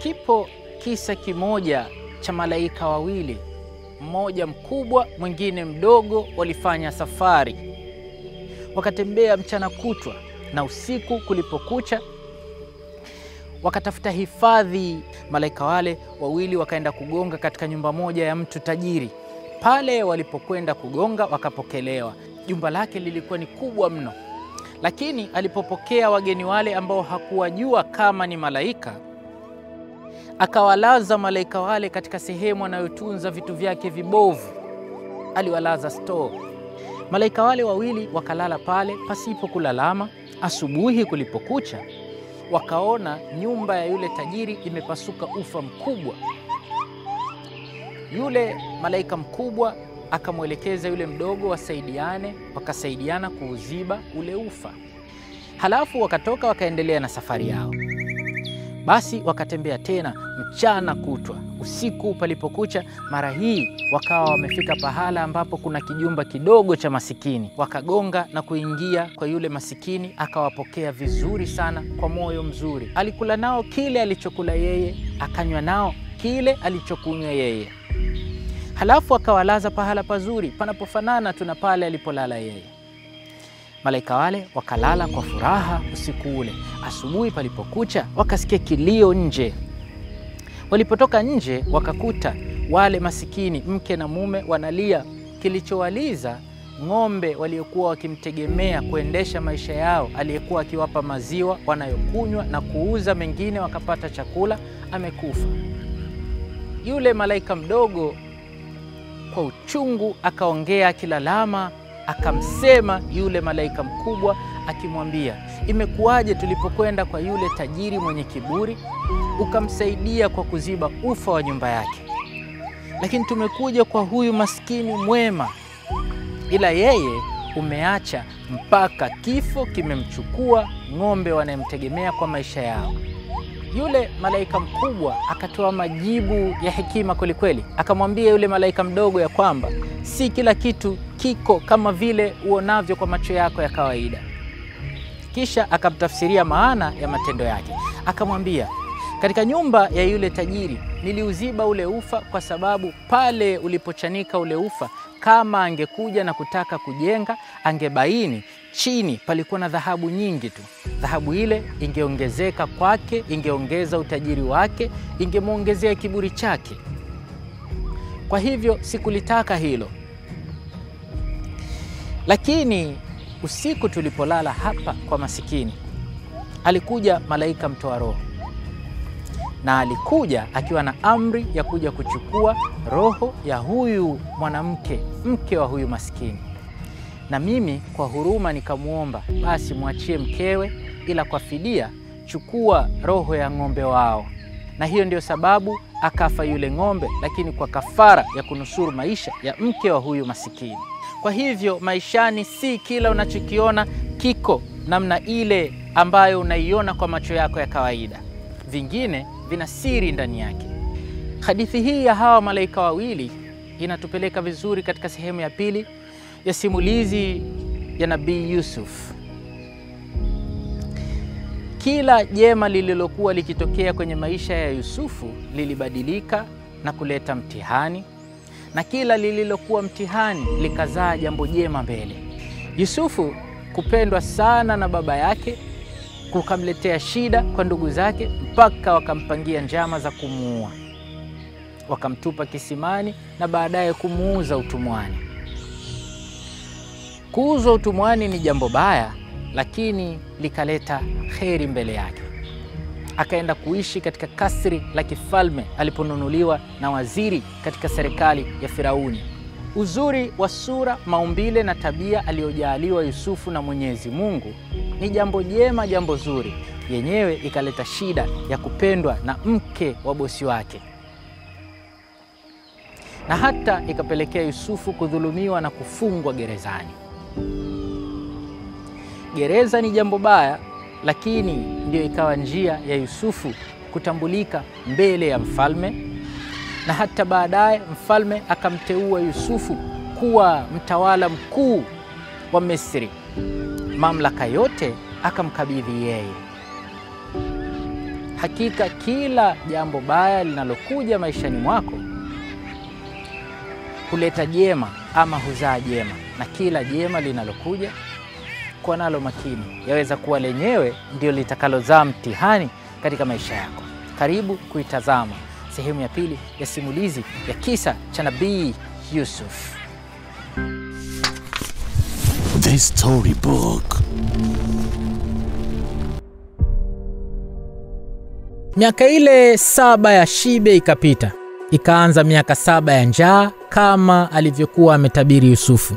Kipo kisa kimoja cha malaika wawili, mmoja mkubwa, mwingine mdogo. Walifanya safari, wakatembea mchana kutwa, na usiku kulipokucha wakatafuta hifadhi. Malaika wale wawili wakaenda kugonga katika nyumba moja ya mtu tajiri. Pale walipokwenda kugonga, wakapokelewa. Jumba lake lilikuwa ni kubwa mno, lakini alipopokea wageni wale ambao hakuwajua kama ni malaika, akawalaza malaika wale katika sehemu anayotunza vitu vyake vibovu. Aliwalaza store. Malaika wale wawili wakalala pale pasipo kulalama. Asubuhi kulipokucha, wakaona nyumba ya yule tajiri imepasuka ufa mkubwa. Yule malaika mkubwa akamwelekeza yule mdogo wasaidiane, wakasaidiana kuuziba ule ufa. Halafu wakatoka wakaendelea na safari yao. Basi wakatembea tena mchana kutwa. Usiku palipokucha, mara hii wakawa wamefika pahala ambapo kuna kijumba kidogo cha masikini. Wakagonga na kuingia kwa yule masikini, akawapokea vizuri sana kwa moyo mzuri. Alikula nao kile alichokula yeye, akanywa nao kile alichokunywa yeye. Halafu akawalaza pahala pazuri panapofanana tu na pale alipolala yeye. Malaika wale wakalala kwa furaha usiku ule. Asubuhi palipokucha, wakasikia kilio nje. Walipotoka nje, wakakuta wale masikini, mke na mume, wanalia. Kilichowaliza, ng'ombe waliokuwa wakimtegemea kuendesha maisha yao, aliyekuwa akiwapa maziwa wanayokunywa na kuuza mengine wakapata chakula, amekufa. Yule malaika mdogo kwa uchungu akaongea akilalama, akamsema yule malaika mkubwa akimwambia, imekuwaje tulipokwenda kwa yule tajiri mwenye kiburi ukamsaidia kwa kuziba ufa wa nyumba yake, lakini tumekuja kwa huyu maskini mwema, ila yeye umeacha mpaka kifo kimemchukua ng'ombe wanayemtegemea kwa maisha yao. Yule malaika mkubwa akatoa majibu ya hekima kwelikweli. Akamwambia yule malaika mdogo ya kwamba si kila kitu kiko kama vile uonavyo kwa macho yako ya kawaida. Kisha akamtafsiria maana ya matendo yake. Akamwambia, katika nyumba ya yule tajiri niliuziba ule ufa kwa sababu pale ulipochanika ule ufa, kama angekuja na kutaka kujenga, angebaini chini palikuwa na dhahabu nyingi tu. Dhahabu ile ingeongezeka kwake, ingeongeza utajiri wake, ingemwongezea kiburi chake. Kwa hivyo sikulitaka hilo. Lakini usiku tulipolala hapa kwa masikini, alikuja malaika mtoa roho. Na alikuja akiwa na amri ya kuja kuchukua roho ya huyu mwanamke, mke wa huyu maskini. Na mimi kwa huruma nikamuomba, basi mwachie mkewe, ila kwa fidia chukua roho ya ng'ombe wao. Na hiyo ndio sababu akafa yule ng'ombe, lakini kwa kafara ya kunusuru maisha ya mke wa huyu masikini. Kwa hivyo maishani si kila unachokiona kiko namna ile ambayo unaiona kwa macho yako ya kawaida. Vingine vina siri ndani yake. Hadithi hii ya hawa malaika wawili inatupeleka vizuri katika sehemu ya pili ya simulizi ya Nabii Yusuf. Kila jema lililokuwa likitokea kwenye maisha ya Yusufu lilibadilika na kuleta mtihani, na kila lililokuwa mtihani likazaa jambo jema mbele. Yusufu kupendwa sana na baba yake kukamletea shida kwa ndugu zake, mpaka wakampangia njama za kumuua. Wakamtupa kisimani na baadaye kumuuza utumwani. Kuuzwa utumwani ni jambo baya, lakini likaleta kheri mbele yake. Akaenda kuishi katika kasri la kifalme aliponunuliwa na waziri katika serikali ya Firauni. Uzuri wa sura, maumbile na tabia aliyojaliwa Yusufu na Mwenyezi Mungu ni jambo jema, jambo zuri. Yenyewe ikaleta shida ya kupendwa na mke wa bosi wake, na hata ikapelekea Yusufu kudhulumiwa na kufungwa gerezani. Gereza ni jambo baya, lakini ndio ikawa njia ya Yusufu kutambulika mbele ya mfalme, na hata baadaye mfalme akamteua Yusufu kuwa mtawala mkuu wa Misri. Mamlaka yote akamkabidhi yeye. hakika kila jambo baya linalokuja maishani mwako huleta jema ama huzaa jema, na kila jema linalokuja kuwa nalo makini, yaweza kuwa lenyewe ndio litakalozaa mtihani katika maisha yako. Karibu kuitazama sehemu ya pili ya simulizi ya kisa cha Nabii Yusuf. The Storybook. Miaka ile 7 ya shibe ikapita. Ikaanza miaka 7 ya njaa kama alivyokuwa ametabiri Yusufu.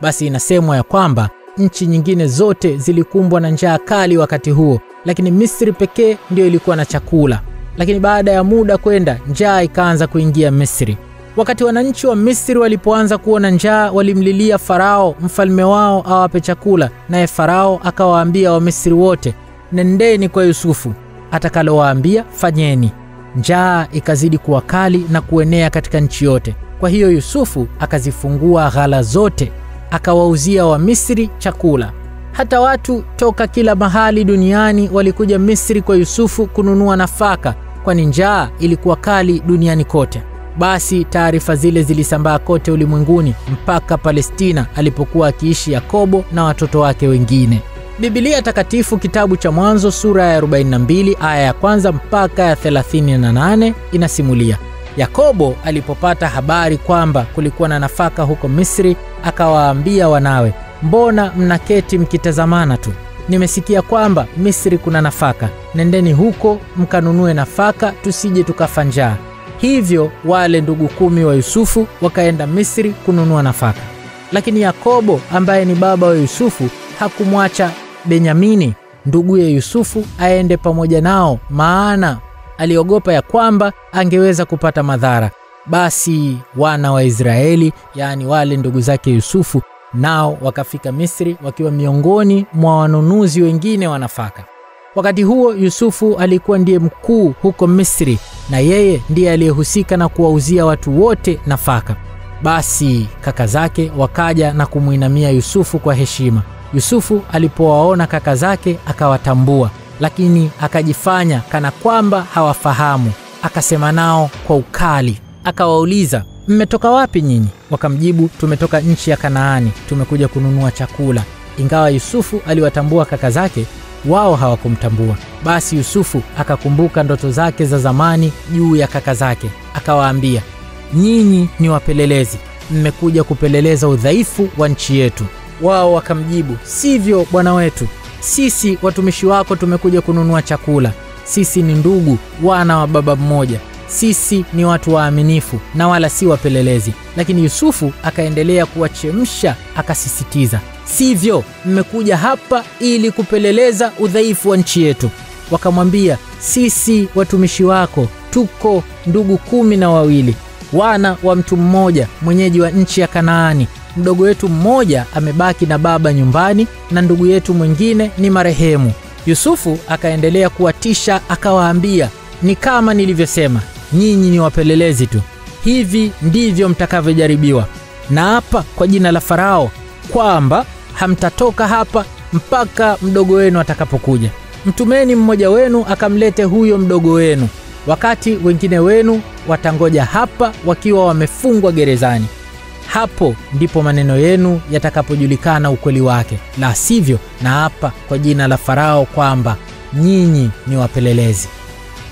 Basi inasemwa ya kwamba nchi nyingine zote zilikumbwa na njaa kali wakati huo, lakini Misri pekee ndio ilikuwa na chakula. Lakini baada ya muda kwenda, njaa ikaanza kuingia Misri. Wakati wananchi wa Misri walipoanza kuona njaa, walimlilia Farao mfalme wao awape chakula, naye Farao akawaambia Wamisri wote, nendeni kwa Yusufu, atakalowaambia fanyeni. Njaa ikazidi kuwa kali na kuenea katika nchi yote. Kwa hiyo Yusufu akazifungua ghala zote, akawauzia Wamisri chakula. Hata watu toka kila mahali duniani walikuja Misri kwa Yusufu kununua nafaka, kwani njaa ilikuwa kali duniani kote. Basi taarifa zile zilisambaa kote ulimwenguni mpaka Palestina alipokuwa akiishi Yakobo na watoto wake wengine. Biblia takatifu kitabu cha Mwanzo sura ya 42 aya ya 1 mpaka ya 38 inasimulia. Yakobo alipopata habari kwamba kulikuwa na nafaka huko Misri, akawaambia wanawe, mbona mnaketi mkitazamana tu? Nimesikia kwamba Misri kuna nafaka, nendeni huko mkanunue nafaka, tusije tukafa njaa. Hivyo wale ndugu 10 wa Yusufu wakaenda Misri kununua nafaka. Lakini Yakobo ambaye ni baba wa Yusufu hakumwacha Benyamini nduguye Yusufu aende pamoja nao, maana aliogopa ya kwamba angeweza kupata madhara. Basi wana wa Israeli, yani wale ndugu zake Yusufu, nao wakafika Misri wakiwa miongoni mwa wanunuzi wengine wa nafaka. Wakati huo Yusufu alikuwa ndiye mkuu huko Misri, na yeye ndiye aliyehusika na kuwauzia watu wote nafaka. Basi kaka zake wakaja na kumuinamia Yusufu kwa heshima. Yusufu alipowaona kaka zake akawatambua, lakini akajifanya kana kwamba hawafahamu. Akasema nao kwa ukali, akawauliza, mmetoka wapi nyinyi? Wakamjibu, tumetoka nchi ya Kanaani, tumekuja kununua chakula. Ingawa Yusufu aliwatambua kaka zake, wao hawakumtambua. Basi Yusufu akakumbuka ndoto zake za zamani juu ya kaka zake, akawaambia, nyinyi ni wapelelezi, mmekuja kupeleleza udhaifu wa nchi yetu. Wao wakamjibu, sivyo bwana wetu, sisi watumishi wako tumekuja kununua chakula. Sisi ni ndugu, wana wa baba mmoja. Sisi ni watu waaminifu na wala si wapelelezi. Lakini Yusufu akaendelea kuwachemsha, akasisitiza, sivyo, mmekuja hapa ili kupeleleza udhaifu wa nchi yetu. Wakamwambia, sisi watumishi wako tuko ndugu 12, wana wa mtu mmoja, mwenyeji wa nchi ya Kanaani. Mdogo wetu mmoja amebaki na baba nyumbani, na ndugu yetu mwingine ni marehemu. Yusufu akaendelea kuwatisha, akawaambia, ni kama nilivyosema, nyinyi ni wapelelezi tu. Hivi ndivyo mtakavyojaribiwa. Na hapa kwa jina la Farao kwamba hamtatoka hapa mpaka mdogo wenu atakapokuja. Mtumeni mmoja wenu akamlete huyo mdogo wenu, wakati wengine wenu watangoja hapa wakiwa wamefungwa gerezani. Hapo ndipo maneno yenu yatakapojulikana ukweli wake, la sivyo na hapa kwa jina la Farao kwamba nyinyi ni wapelelezi.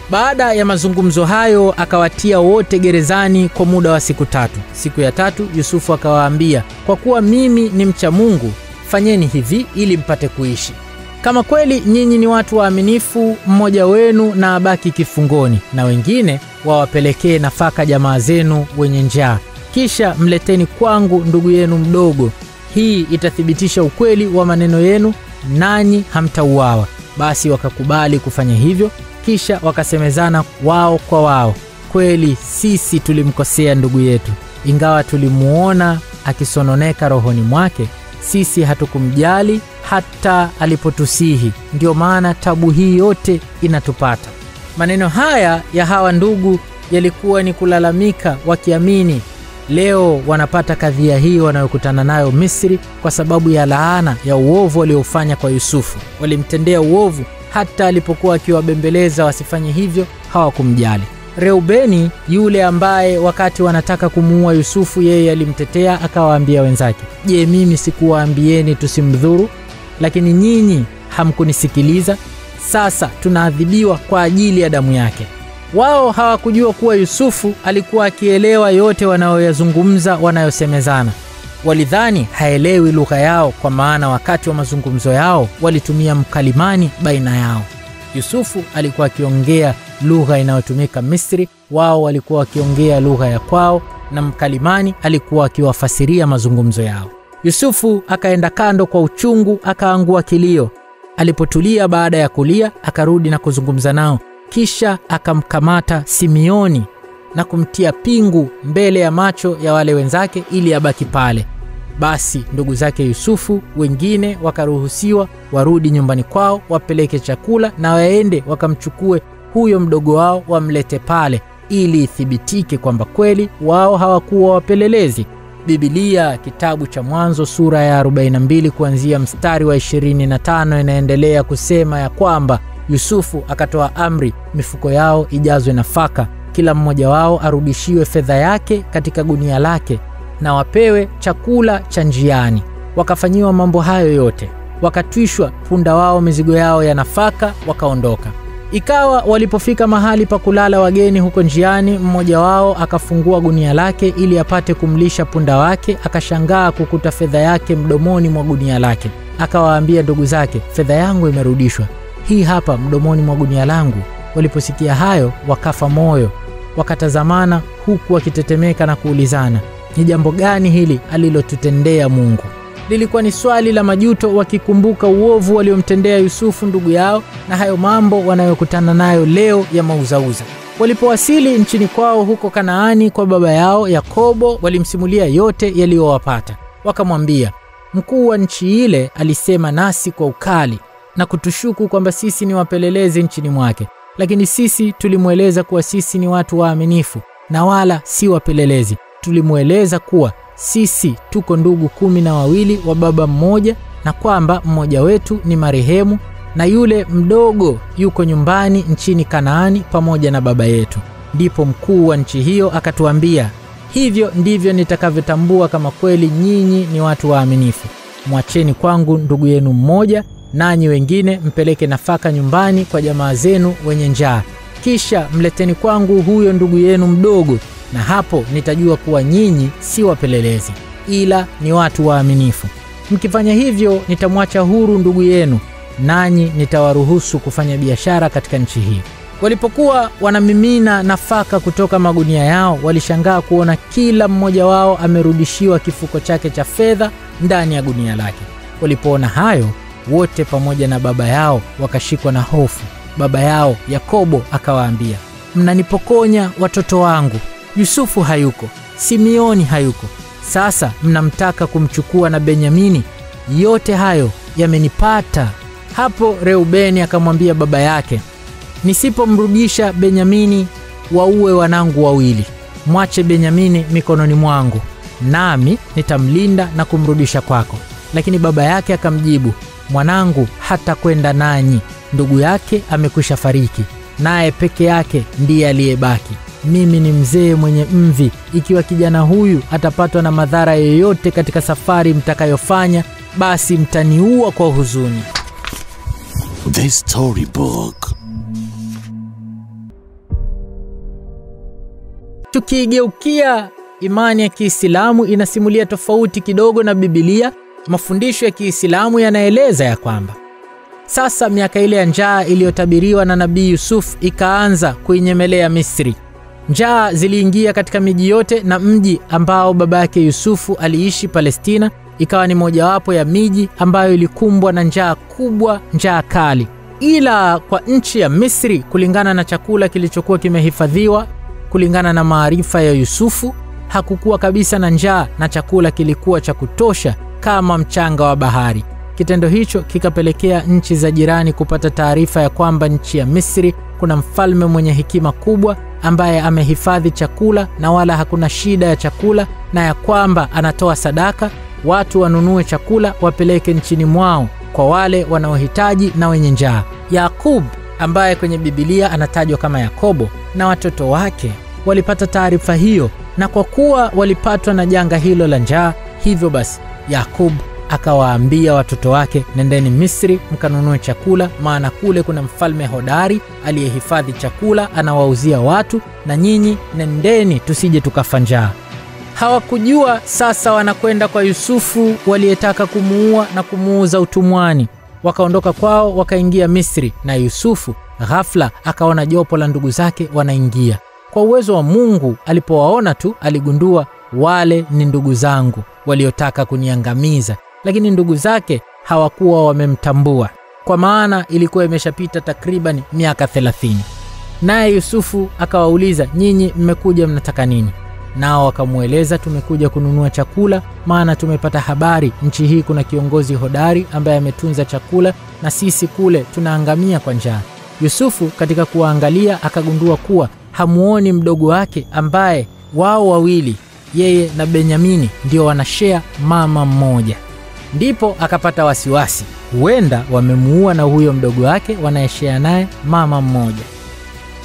Baada ya mazungumzo hayo akawatia wote gerezani kwa muda wa siku 3. Siku ya 3 Yusufu akawaambia, kwa kuwa mimi ni mcha Mungu, fanyeni hivi ili mpate kuishi. Kama kweli nyinyi ni watu waaminifu, mmoja wenu na abaki kifungoni, na wengine wawapelekee nafaka jamaa zenu wenye njaa. Kisha mleteni kwangu ndugu yenu mdogo. Hii itathibitisha ukweli wa maneno yenu, nanyi hamtauawa. Basi wakakubali kufanya hivyo. Kisha wakasemezana wao kwa wao, kweli sisi tulimkosea ndugu yetu, ingawa tulimuona akisononeka rohoni mwake, sisi hatukumjali hata alipotusihi, ndio maana tabu hii yote inatupata. Maneno haya ya hawa ndugu yalikuwa ni kulalamika, wakiamini leo wanapata kadhia hii wanayokutana nayo Misri kwa sababu ya laana ya uovu waliofanya kwa Yusufu. Walimtendea uovu hata alipokuwa akiwabembeleza wasifanye hivyo hawakumjali. Reubeni, yule ambaye wakati wanataka kumuua Yusufu yeye alimtetea, akawaambia wenzake, "Je, mimi sikuwaambieni tusimdhuru? Lakini nyinyi hamkunisikiliza. Sasa tunaadhibiwa kwa ajili ya damu yake." Wao hawakujua kuwa Yusufu alikuwa akielewa yote wanayoyazungumza, wanayosemezana. Walidhani haelewi lugha yao, kwa maana wakati wa mazungumzo yao walitumia mkalimani baina yao. Yusufu alikuwa akiongea lugha inayotumika Misri, wao walikuwa wakiongea lugha ya kwao, na mkalimani alikuwa akiwafasiria mazungumzo yao. Yusufu akaenda kando kwa uchungu, akaangua kilio. Alipotulia baada ya kulia, akarudi na kuzungumza nao. Kisha akamkamata Simeoni na kumtia pingu mbele ya macho ya wale wenzake ili abaki pale. Basi ndugu zake Yusufu wengine wakaruhusiwa warudi nyumbani kwao, wapeleke chakula na waende wakamchukue huyo mdogo wao wamlete pale, ili ithibitike kwamba kweli wao hawakuwa wapelelezi. Biblia kitabu cha Mwanzo sura ya 42 kuanzia mstari wa 25 inaendelea kusema ya kwamba Yusufu akatoa amri mifuko yao ijazwe nafaka, kila mmoja wao arudishiwe fedha yake katika gunia lake, na wapewe chakula cha njiani. Wakafanyiwa mambo hayo yote, wakatwishwa punda wao mizigo yao ya nafaka, wakaondoka. Ikawa walipofika mahali pa kulala wageni huko njiani, mmoja wao akafungua gunia lake ili apate kumlisha punda wake, akashangaa kukuta fedha yake mdomoni mwa gunia lake. Akawaambia ndugu zake, "Fedha yangu imerudishwa. Hii hapa mdomoni mwa gunia langu." Waliposikia hayo wakafa moyo, wakatazamana huku wakitetemeka na kuulizana, "Ni jambo gani hili alilotutendea Mungu?" Lilikuwa ni swali la majuto, wakikumbuka uovu waliomtendea Yusufu ndugu yao na hayo mambo wanayokutana nayo leo ya mauzauza. Walipowasili nchini kwao huko Kanaani kwa baba yao Yakobo, walimsimulia yote yaliyowapata. Wakamwambia, "Mkuu wa nchi ile alisema nasi kwa ukali na kutushuku kwamba sisi ni wapelelezi nchini mwake, lakini sisi tulimweleza kuwa sisi ni watu waaminifu na wala si wapelelezi. Tulimweleza kuwa sisi tuko ndugu 12 wa baba mmoja, na kwamba mmoja wetu ni marehemu na yule mdogo yuko nyumbani nchini Kanaani pamoja na baba yetu." Ndipo mkuu wa nchi hiyo akatuambia, "Hivyo ndivyo nitakavyotambua kama kweli nyinyi ni watu waaminifu. Mwacheni kwangu ndugu yenu mmoja, nanyi wengine mpeleke nafaka nyumbani kwa jamaa zenu wenye njaa. Kisha mleteni kwangu huyo ndugu yenu mdogo, na hapo nitajua kuwa nyinyi si wapelelezi, ila ni watu waaminifu. Mkifanya hivyo nitamwacha huru ndugu yenu, nanyi nitawaruhusu kufanya biashara katika nchi hii." Walipokuwa wanamimina nafaka kutoka magunia yao, walishangaa kuona kila mmoja wao amerudishiwa kifuko chake cha fedha ndani ya gunia lake. Walipoona hayo, wote pamoja na baba yao wakashikwa na hofu. Baba yao Yakobo akawaambia, "Mnanipokonya watoto wangu. Yusufu hayuko, Simeoni hayuko. Sasa mnamtaka kumchukua na Benyamini. Yote hayo yamenipata." Hapo Reubeni akamwambia baba yake, "Nisipomrudisha Benyamini, waue wanangu wawili. Mwache Benyamini mikononi mwangu, nami nitamlinda na kumrudisha kwako." Lakini baba yake akamjibu, "Mwanangu hata kwenda nanyi. Ndugu yake amekwisha fariki, naye peke yake ndiye aliyebaki. Mimi ni mzee mwenye mvi. Ikiwa kijana huyu atapatwa na madhara yoyote katika safari mtakayofanya, basi mtaniua kwa huzuni." The Storybook. Tukigeukia imani ya Kiislamu, inasimulia tofauti kidogo na Biblia. Mafundisho ya Kiislamu yanaeleza ya kwamba sasa miaka ile ya njaa iliyotabiriwa na Nabii Yusuf ikaanza kuinyemelea Misri. Njaa ziliingia katika miji yote, na mji ambao baba yake Yusufu aliishi, Palestina, ikawa ni mojawapo ya miji ambayo ilikumbwa na njaa kubwa, njaa kali. Ila kwa nchi ya Misri, kulingana na chakula kilichokuwa kimehifadhiwa, kulingana na maarifa ya Yusufu, hakukuwa kabisa na njaa na chakula kilikuwa cha kutosha kama mchanga wa bahari. Kitendo hicho kikapelekea nchi za jirani kupata taarifa ya kwamba nchi ya Misri kuna mfalme mwenye hekima kubwa ambaye amehifadhi chakula na wala hakuna shida ya chakula, na ya kwamba anatoa sadaka, watu wanunue chakula wapeleke nchini mwao kwa wale wanaohitaji na wenye njaa. Yakub, ambaye kwenye Biblia anatajwa kama Yakobo, na watoto wake walipata taarifa hiyo, na kwa kuwa walipatwa na janga hilo la njaa, hivyo basi Yakub akawaambia watoto wake, nendeni Misri mkanunue chakula, maana kule kuna mfalme hodari aliyehifadhi chakula, anawauzia watu, na nyinyi nendeni tusije tukafa njaa. Hawakujua sasa wanakwenda kwa Yusufu waliyetaka kumuua na kumuuza utumwani. Wakaondoka kwao wakaingia Misri, na Yusufu ghafla akaona jopo la ndugu zake wanaingia. Kwa uwezo wa Mungu, alipowaona tu aligundua wale ni ndugu zangu waliotaka kuniangamiza, lakini ndugu zake hawakuwa wamemtambua, kwa maana ilikuwa imeshapita takriban miaka 30. Naye Yusufu akawauliza, nyinyi mmekuja mnataka nini? Nao wakamueleza, tumekuja kununua chakula, maana tumepata habari nchi hii kuna kiongozi hodari ambaye ametunza chakula, na sisi kule tunaangamia kwa njaa. Yusufu katika kuangalia akagundua kuwa hamuoni mdogo wake ambaye wao wawili, yeye na Benyamini, ndio wanashare mama mmoja. Ndipo akapata wasiwasi, huenda wamemuua na huyo mdogo wake wanayeshare naye mama mmoja.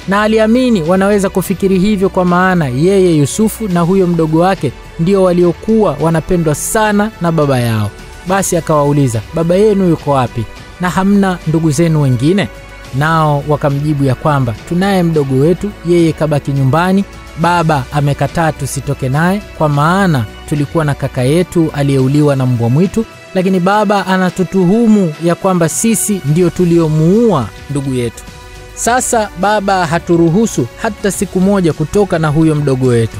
Na aliamini wanaweza kufikiri hivyo, kwa maana yeye Yusufu na huyo mdogo wake ndio waliokuwa wanapendwa sana na baba yao. Basi akawauliza, baba yenu yuko wapi na hamna ndugu zenu wengine? Nao wakamjibu ya kwamba tunaye mdogo wetu, yeye kabaki nyumbani, baba amekataa tusitoke naye, kwa maana tulikuwa na kaka yetu aliyeuliwa na mbwa mwitu, lakini baba anatutuhumu ya kwamba sisi ndio tuliomuua ndugu yetu. Sasa baba haturuhusu hata siku moja kutoka na huyo mdogo wetu.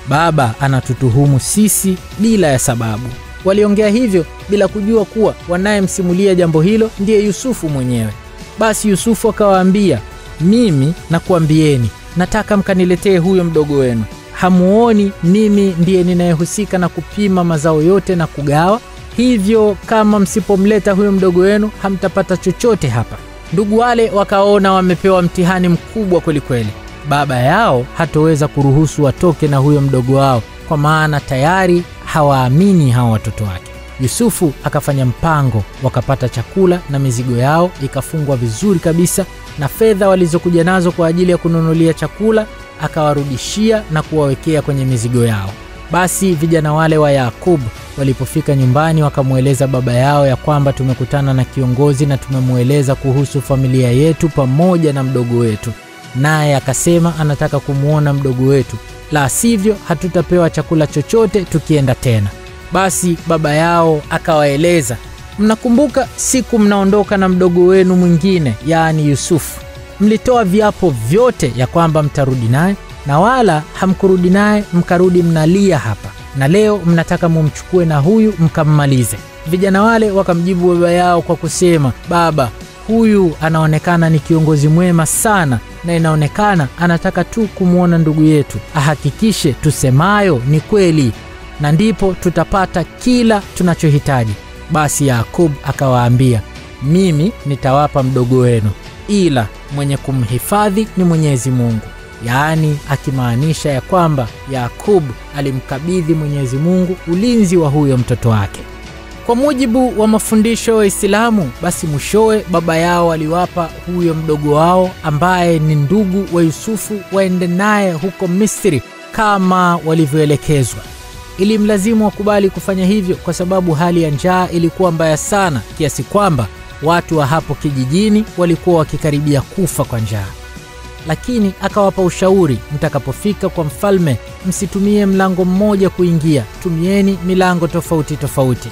Baba anatutuhumu sisi bila ya sababu. Waliongea hivyo bila kujua kuwa wanayemsimulia jambo hilo ndiye Yusufu mwenyewe. Basi Yusufu akawaambia, mimi nakuambieni, nataka mkaniletee huyo mdogo wenu. Hamuoni mimi ndiye ninayehusika na kupima mazao yote na kugawa? Hivyo kama msipomleta huyo mdogo wenu, hamtapata chochote hapa. Ndugu wale wakaona wamepewa mtihani mkubwa kweli kweli. Baba yao hatoweza kuruhusu watoke na huyo mdogo wao, kwa maana tayari hawaamini hao watoto wake. Yusufu akafanya mpango, wakapata chakula na mizigo yao ikafungwa vizuri kabisa, na fedha walizokuja nazo kwa ajili ya kununulia chakula akawarudishia na kuwawekea kwenye mizigo yao. Basi vijana wale wa Yakub walipofika nyumbani wakamueleza baba yao ya kwamba tumekutana na kiongozi na tumemueleza kuhusu familia yetu pamoja na mdogo wetu, naye akasema anataka kumuona mdogo wetu, la sivyo hatutapewa chakula chochote tukienda tena. Basi baba yao akawaeleza, mnakumbuka siku mnaondoka na mdogo wenu mwingine, yaani Yusufu, mlitoa viapo vyote ya kwamba mtarudi naye, na wala hamkurudi naye, mkarudi mnalia hapa, na leo mnataka mumchukue na huyu mkammalize. Vijana wale wakamjibu baba yao kwa kusema, baba, huyu anaonekana ni kiongozi mwema sana, na inaonekana anataka tu kumuona ndugu yetu, ahakikishe tusemayo ni kweli, na ndipo tutapata kila tunachohitaji. Basi Yakub akawaambia, mimi nitawapa mdogo wenu, ila mwenye kumhifadhi ni Mwenyezi Mungu. Yaani akimaanisha ya kwamba Yakub alimkabidhi Mwenyezi Mungu ulinzi wa huyo mtoto wake. Kwa mujibu wa mafundisho ya Uislamu, basi mwishowe baba yao aliwapa huyo mdogo wao ambaye ni ndugu wa Yusufu waende naye huko Misri kama walivyoelekezwa. Ilimlazimu wakubali kufanya hivyo kwa sababu hali ya njaa ilikuwa mbaya sana, kiasi kwamba watu wa hapo kijijini walikuwa wakikaribia kufa kwa njaa. Lakini akawapa ushauri, mtakapofika kwa mfalme msitumie mlango mmoja kuingia, tumieni milango tofauti tofauti.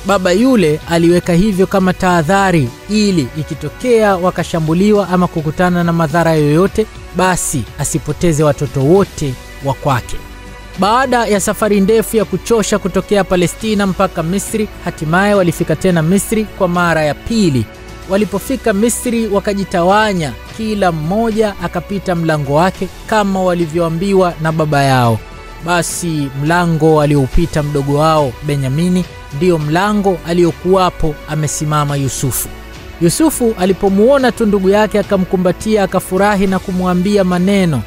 Baba yule aliweka hivyo kama tahadhari, ili ikitokea wakashambuliwa ama kukutana na madhara yoyote, basi asipoteze watoto wote wa kwake. Baada ya safari ndefu ya kuchosha kutokea Palestina mpaka Misri, hatimaye walifika tena Misri kwa mara ya pili. Walipofika Misri wakajitawanya, kila mmoja akapita mlango wake kama walivyoambiwa na baba yao. Basi mlango aliopita mdogo wao Benyamini ndio mlango aliokuwapo amesimama Yusufu. Yusufu alipomuona tu ndugu yake akamkumbatia, akafurahi na kumwambia maneno,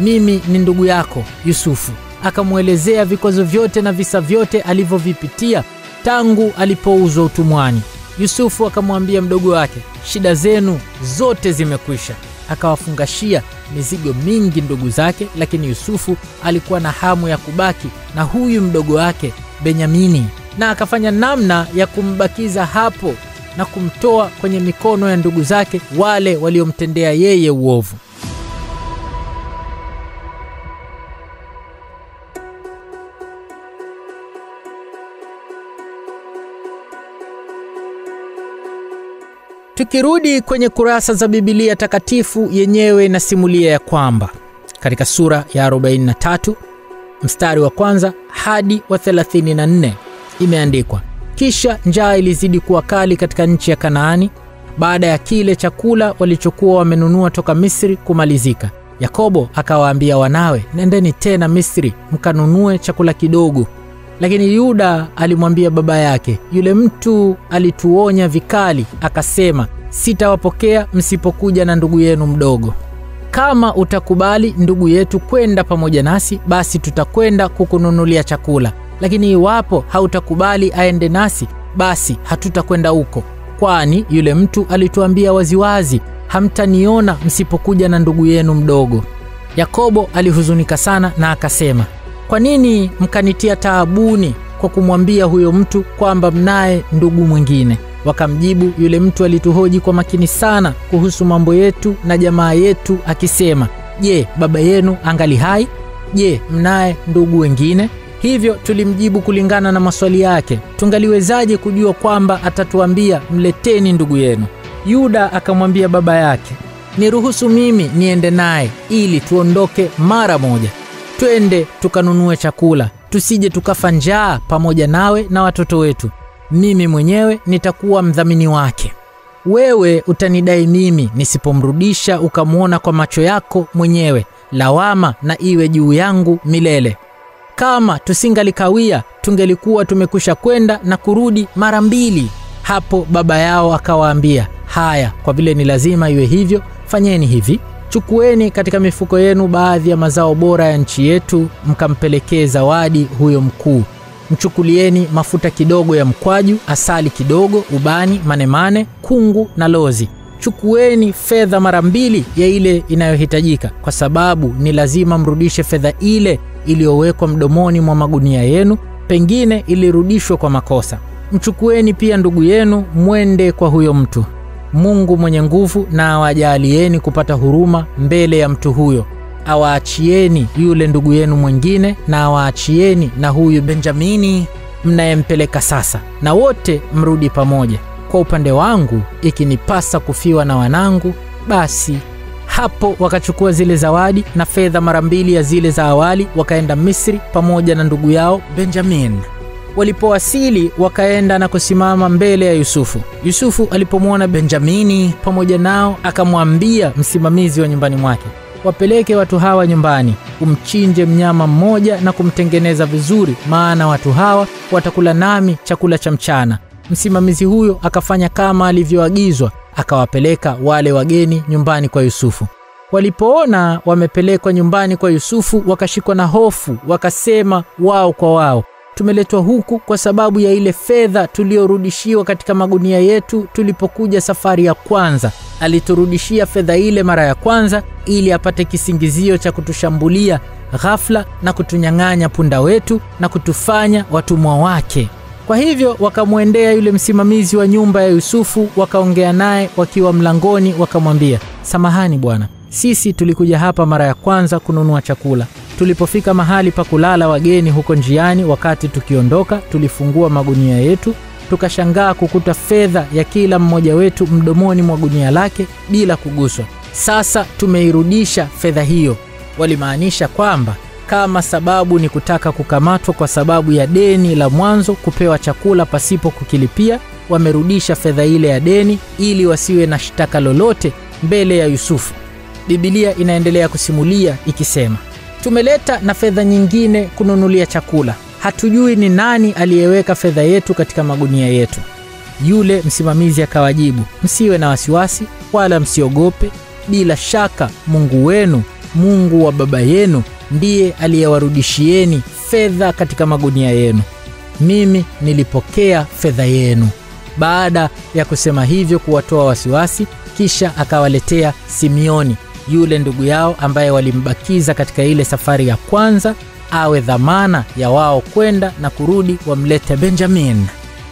mimi ni ndugu yako Yusufu. Akamuelezea vikwazo vyote na visa vyote alivyovipitia tangu alipouzwa utumwani. Yusufu akamwambia mdogo wake, shida zenu zote zimekwisha. Akawafungashia mizigo mingi ndugu zake, lakini Yusufu alikuwa na hamu ya kubaki na huyu mdogo wake Benyamini, na akafanya namna ya kumbakiza hapo na kumtoa kwenye mikono ya ndugu zake wale waliomtendea yeye uovu. Tukirudi kwenye kurasa za Biblia takatifu yenyewe inasimulia ya kwamba katika sura ya 43 mstari wa 1 hadi wa 34 imeandikwa, kisha njaa ilizidi kuwa kali katika nchi ya Kanaani baada ya kile chakula walichokuwa wamenunua toka Misri kumalizika. Yakobo akawaambia wanawe, nendeni tena Misri mkanunue chakula kidogo. Lakini Yuda alimwambia baba yake, yule mtu alituonya vikali akasema, sitawapokea msipokuja na ndugu yenu mdogo. Kama utakubali ndugu yetu kwenda pamoja nasi, basi tutakwenda kukununulia chakula. Lakini iwapo hautakubali aende nasi, basi hatutakwenda huko. Kwani yule mtu alituambia waziwazi, hamtaniona msipokuja na ndugu yenu mdogo. Yakobo alihuzunika sana na akasema, kwa nini mkanitia taabuni kwa kumwambia huyo mtu kwamba mnaye ndugu mwingine? Wakamjibu, yule mtu alituhoji kwa makini sana kuhusu mambo yetu na jamaa yetu akisema, je, baba yenu angali hai? Je, mnaye ndugu wengine? Hivyo tulimjibu kulingana na maswali yake. Tungaliwezaje kujua kwamba atatuambia mleteni ndugu yenu? Yuda akamwambia baba yake, niruhusu mimi niende naye ili tuondoke mara moja. Twende tukanunue chakula, tusije tukafa njaa pamoja nawe na watoto wetu. Mimi mwenyewe nitakuwa mdhamini wake. Wewe utanidai mimi nisipomrudisha ukamwona kwa macho yako mwenyewe. Lawama na iwe juu yangu milele. Kama tusingalikawia, tungelikuwa tumekusha kwenda na kurudi mara mbili. Hapo baba yao akawaambia, haya, kwa vile ni lazima iwe hivyo, fanyeni hivi. Chukueni katika mifuko yenu baadhi ya mazao bora ya nchi yetu, mkampelekee zawadi huyo mkuu. Mchukulieni mafuta kidogo ya mkwaju, asali kidogo, ubani, manemane, kungu na lozi. Chukueni fedha mara mbili ya ile inayohitajika, kwa sababu ni lazima mrudishe fedha ile iliyowekwa mdomoni mwa magunia yenu, pengine ilirudishwa kwa makosa. Mchukueni pia ndugu yenu, mwende kwa huyo mtu. Mungu mwenye nguvu na awajalieni kupata huruma mbele ya mtu huyo. Awaachieni yule ndugu yenu mwingine, na awaachieni na huyu Benjamini mnayempeleka sasa, na wote mrudi pamoja. Kwa upande wangu, ikinipasa kufiwa na wanangu, basi. Hapo wakachukua zile zawadi na fedha mara mbili ya zile za awali, wakaenda Misri pamoja na ndugu yao Benjamin. Walipowasili wakaenda na kusimama mbele ya Yusufu. Yusufu alipomwona Benjamini pamoja nao, akamwambia msimamizi wa nyumbani mwake, wapeleke watu hawa nyumbani, umchinje mnyama mmoja na kumtengeneza vizuri, maana watu hawa watakula nami chakula cha mchana. Msimamizi huyo akafanya kama alivyoagizwa, akawapeleka wale wageni nyumbani kwa Yusufu. Walipoona wamepelekwa nyumbani kwa Yusufu, wakashikwa na hofu, wakasema wao kwa wao, tumeletwa huku kwa sababu ya ile fedha tuliyorudishiwa katika magunia yetu tulipokuja safari ya kwanza. Aliturudishia fedha ile mara ya kwanza ili apate kisingizio cha kutushambulia ghafla na kutunyang'anya punda wetu na kutufanya watumwa wake. Kwa hivyo wakamwendea yule msimamizi wa nyumba ya Yusufu, wakaongea naye wakiwa mlangoni, wakamwambia, samahani bwana, sisi tulikuja hapa mara ya kwanza kununua chakula. Tulipofika mahali pa kulala wageni huko njiani, wakati tukiondoka, tulifungua magunia yetu, tukashangaa kukuta fedha ya kila mmoja wetu mdomoni mwa gunia lake bila kuguswa. Sasa tumeirudisha fedha hiyo. Walimaanisha kwamba kama sababu ni kutaka kukamatwa kwa sababu ya deni la mwanzo kupewa chakula pasipo kukilipia, wamerudisha fedha ile ya deni ili wasiwe na shtaka lolote mbele ya Yusufu. Biblia inaendelea kusimulia ikisema, tumeleta na fedha nyingine kununulia chakula. Hatujui ni nani aliyeweka fedha yetu katika magunia yetu. Yule msimamizi akawajibu, msiwe na wasiwasi wala msiogope. Bila shaka Mungu wenu, Mungu wa baba yenu, ndiye aliyewarudishieni fedha katika magunia yenu. Mimi nilipokea fedha yenu. Baada ya kusema hivyo kuwatoa wasiwasi, kisha akawaletea Simeoni, yule ndugu yao ambaye walimbakiza katika ile safari ya kwanza, awe dhamana ya wao kwenda na kurudi wamlete Benjamin.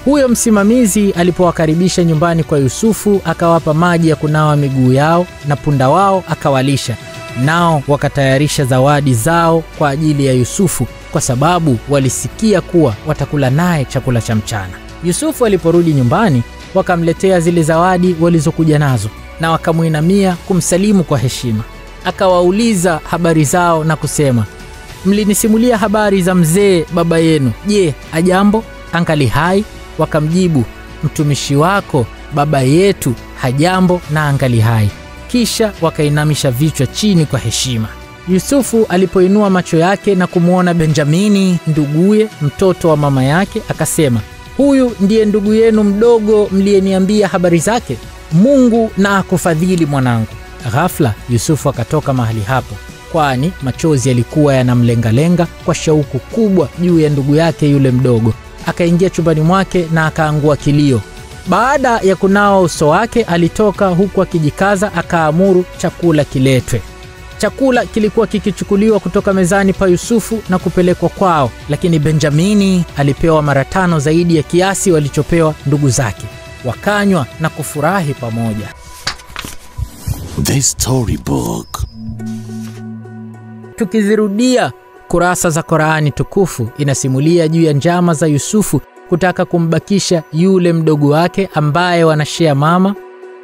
Huyo msimamizi alipowakaribisha nyumbani kwa Yusufu, akawapa maji ya kunawa miguu yao na punda wao akawalisha. Nao wakatayarisha zawadi zao kwa ajili ya Yusufu, kwa sababu walisikia kuwa watakula naye chakula cha mchana. Yusufu aliporudi nyumbani, wakamletea zile zawadi walizokuja nazo na wakamuinamia kumsalimu kwa heshima. Akawauliza habari zao na kusema, "Mlinisimulia habari za mzee baba yenu. Je, ajambo? Angali hai?" Wakamjibu, "Mtumishi wako baba yetu hajambo na angali hai." Kisha wakainamisha vichwa chini kwa heshima. Yusufu alipoinua macho yake na kumuona Benjamini, nduguye, mtoto wa mama yake, akasema, "Huyu ndiye ndugu yenu mdogo mliyeniambia habari zake? Mungu na akufadhili mwanangu." Ghafla Yusufu akatoka mahali hapo, kwani machozi yalikuwa yanamlengalenga kwa shauku kubwa juu ya ndugu yake yule mdogo. Akaingia chumbani mwake na akaangua kilio. Baada ya kunawa uso wake, alitoka huku akijikaza, akaamuru chakula kiletwe. Chakula kilikuwa kikichukuliwa kutoka mezani pa Yusufu na kupelekwa kwao, lakini Benjamini alipewa mara 5 zaidi ya kiasi walichopewa ndugu zake. Wakanywa na kufurahi pamoja. The Storybook. Tukizirudia kurasa za Qur'ani tukufu, inasimulia juu ya njama za Yusufu kutaka kumbakisha yule mdogo wake ambaye wanashare mama.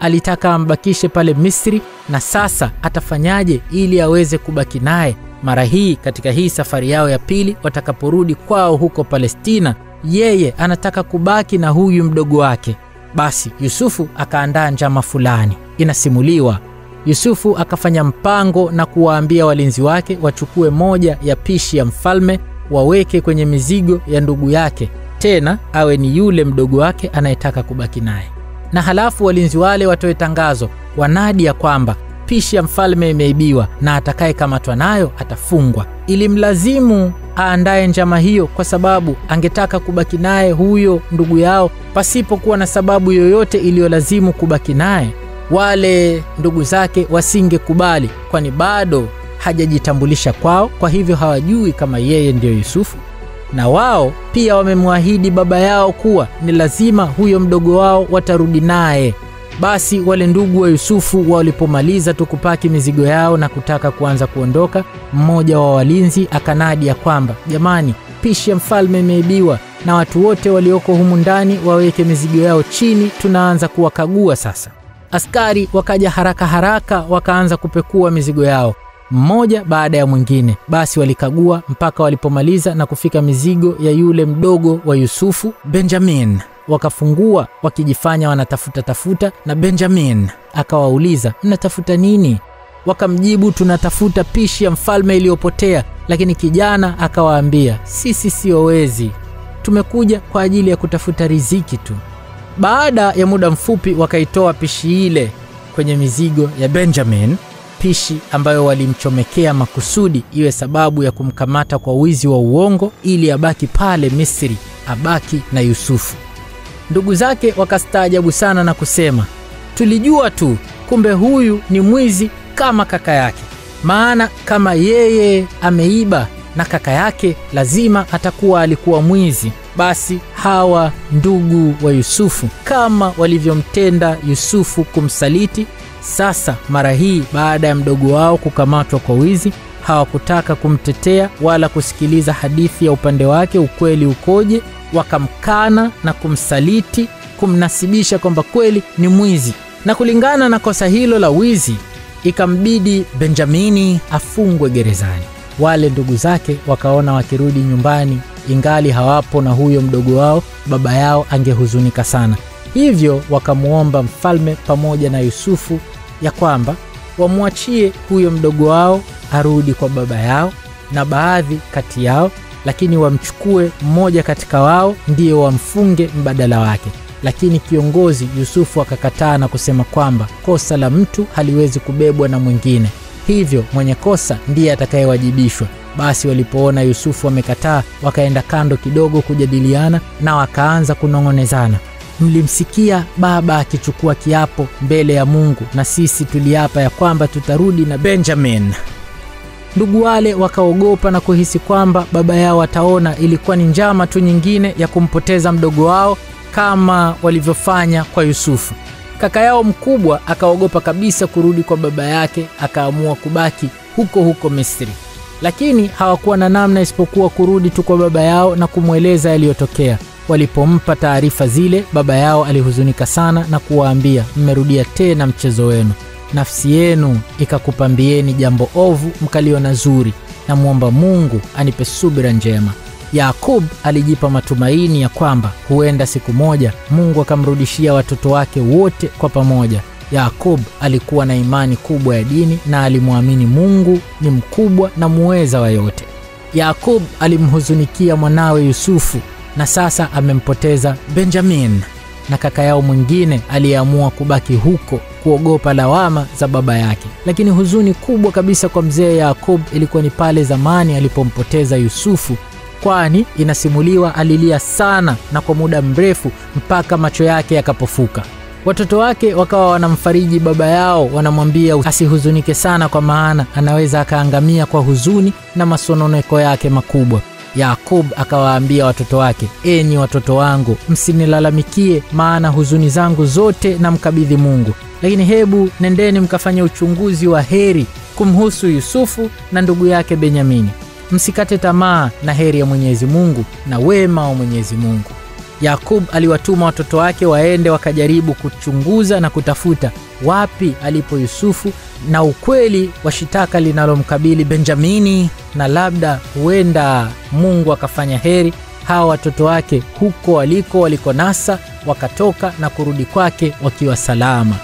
Alitaka ambakishe pale Misri, na sasa atafanyaje ili aweze kubaki naye mara hii katika hii safari yao ya pili watakaporudi kwao huko Palestina. Yeye anataka kubaki na huyu mdogo wake. Basi Yusufu akaandaa njama fulani. Inasimuliwa Yusufu akafanya mpango na kuwaambia walinzi wake wachukue moja ya pishi ya mfalme, waweke kwenye mizigo ya ndugu yake, tena awe ni yule mdogo wake anayetaka kubaki naye. Na halafu walinzi wale watoe tangazo, wanadi ya kwamba pishi ya mfalme imeibiwa na atakaye kamatwa nayo atafungwa. Ilimlazimu aandae njama hiyo kwa sababu angetaka kubaki naye huyo ndugu yao pasipokuwa na sababu yoyote iliyolazimu kubaki naye. Wale ndugu zake wasingekubali, kwani bado hajajitambulisha kwao, kwa hivyo hawajui kama yeye ndiyo Yusufu. Na wao pia wamemwahidi baba yao kuwa ni lazima huyo mdogo wao watarudi naye. Basi wale ndugu wa Yusufu walipomaliza tu kupaki mizigo yao na kutaka kuanza kuondoka, mmoja wa walinzi akanadi ya kwamba, "Jamani, pishi ya mfalme imeibiwa na watu wote walioko humu ndani waweke mizigo yao chini, tunaanza kuwakagua sasa." Askari wakaja haraka haraka wakaanza kupekua mizigo yao, mmoja baada ya mwingine. Basi walikagua mpaka walipomaliza na kufika mizigo ya yule mdogo wa Yusufu, Benjamin. Wakafungua wakijifanya wanatafuta, na Benjamin akawauliza, "Mnatafuta nini?" Wakamjibu, "Tunatafuta pishi ya mfalme iliyopotea." Lakini kijana akawaambia, "Sisi sio wezi, tumekuja kwa ajili ya kutafuta riziki tu." Baada ya muda mfupi wakaitoa pishi ile kwenye mizigo ya Benjamin, pishi ambayo walimchomekea makusudi iwe sababu ya kumkamata kwa wizi wa uongo ili abaki pale Misri, abaki na Yusufu. Ndugu zake wakastaajabu sana na kusema, "Tulijua tu, kumbe huyu ni mwizi kama kaka yake. Maana kama yeye ameiba na kaka yake lazima atakuwa alikuwa mwizi." Basi hawa ndugu wa Yusufu kama walivyomtenda Yusufu kumsaliti, sasa mara hii baada ya mdogo wao kukamatwa kwa wizi, hawakutaka kumtetea wala kusikiliza hadithi ya upande wake ukweli ukoje. Wakamkana na kumsaliti, kumnasibisha kwamba kweli ni mwizi. Na kulingana na kosa hilo la wizi, ikambidi Benjamini afungwe gerezani. Wale ndugu zake wakaona wakirudi nyumbani ingali hawapo na huyo mdogo wao, baba yao angehuzunika sana. Hivyo wakamuomba mfalme pamoja na Yusufu ya kwamba wamwachie huyo mdogo wao arudi kwa baba yao na baadhi kati yao, lakini wamchukue mmoja katika wao ndiye wamfunge mbadala wake. Lakini kiongozi Yusufu akakataa na kusema kwamba kosa la mtu haliwezi kubebwa na mwingine, hivyo mwenye kosa ndiye atakayewajibishwa. Basi walipoona Yusufu amekataa, wakaenda kando kidogo kujadiliana na wakaanza kunong'onezana. mlimsikia baba akichukua kiapo mbele ya Mungu, na sisi tuliapa ya kwamba tutarudi na Benjamin." Ndugu wale wakaogopa na kuhisi kwamba baba yao ataona ilikuwa ni njama tu nyingine ya kumpoteza mdogo wao kama walivyofanya kwa Yusufu. Kaka yao mkubwa akaogopa kabisa kurudi kwa baba yake, akaamua kubaki huko huko Misri. Lakini hawakuwa na namna isipokuwa kurudi tu kwa baba yao na kumweleza yaliyotokea. Walipompa taarifa zile, baba yao alihuzunika sana na kuwaambia, "Mmerudia tena mchezo wenu. Nafsi yenu ikakupambieni jambo ovu mkaliona zuri, na muomba Mungu anipe subira njema." Yakub alijipa matumaini ya kwamba huenda siku moja Mungu akamrudishia watoto wake wote kwa pamoja. Yakub alikuwa na imani kubwa ya dini na alimwamini Mungu ni mkubwa na muweza wa yote. Yakub alimhuzunikia mwanawe Yusufu, na sasa amempoteza Benjamin, na kaka yao mwingine aliamua kubaki huko kuogopa lawama za baba yake. Lakini huzuni kubwa kabisa kwa mzee Yakub ilikuwa ni pale zamani alipompoteza Yusufu, kwani inasimuliwa alilia sana na kwa muda mrefu mpaka macho yake yakapofuka. Watoto wake wakawa wanamfariji baba yao, wanamwambia asihuzunike sana kwa maana anaweza akaangamia kwa huzuni na masononeko yake makubwa. Yakub akawaambia watoto wake, "Enyi watoto wangu, msinilalamikie maana huzuni zangu zote na mkabidhi Mungu. Lakini hebu nendeni mkafanye uchunguzi wa heri kumhusu Yusufu na ndugu yake Benyamini. Msikate tamaa na heri ya Mwenyezi Mungu na wema wa Mwenyezi Mungu." Yakub aliwatuma watoto wake waende wakajaribu kuchunguza na kutafuta wapi alipo Yusufu na ukweli wa shitaka linalomkabili Benjamini, na labda huenda Mungu akafanya heri hawa watoto wake huko walikonasa wakatoka na kurudi kwake wakiwa salama.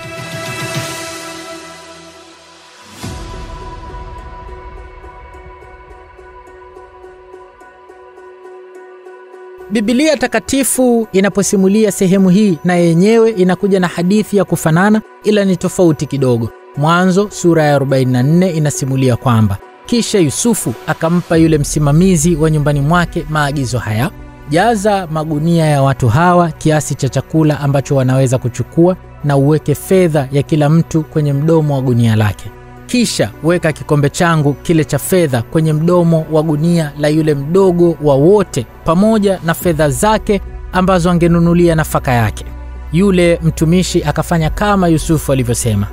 Biblia takatifu inaposimulia sehemu hii, na yenyewe inakuja na hadithi ya kufanana ila ni tofauti kidogo. Mwanzo sura ya 44 inasimulia kwamba kisha Yusufu akampa yule msimamizi wa nyumbani mwake maagizo haya: "Jaza magunia ya watu hawa kiasi cha chakula ambacho wanaweza kuchukua, na uweke fedha ya kila mtu kwenye mdomo wa gunia lake. Kisha weka kikombe changu kile cha fedha kwenye mdomo wa gunia la yule mdogo wa wote, pamoja na fedha zake ambazo angenunulia nafaka yake." Yule mtumishi akafanya kama Yusufu alivyosema.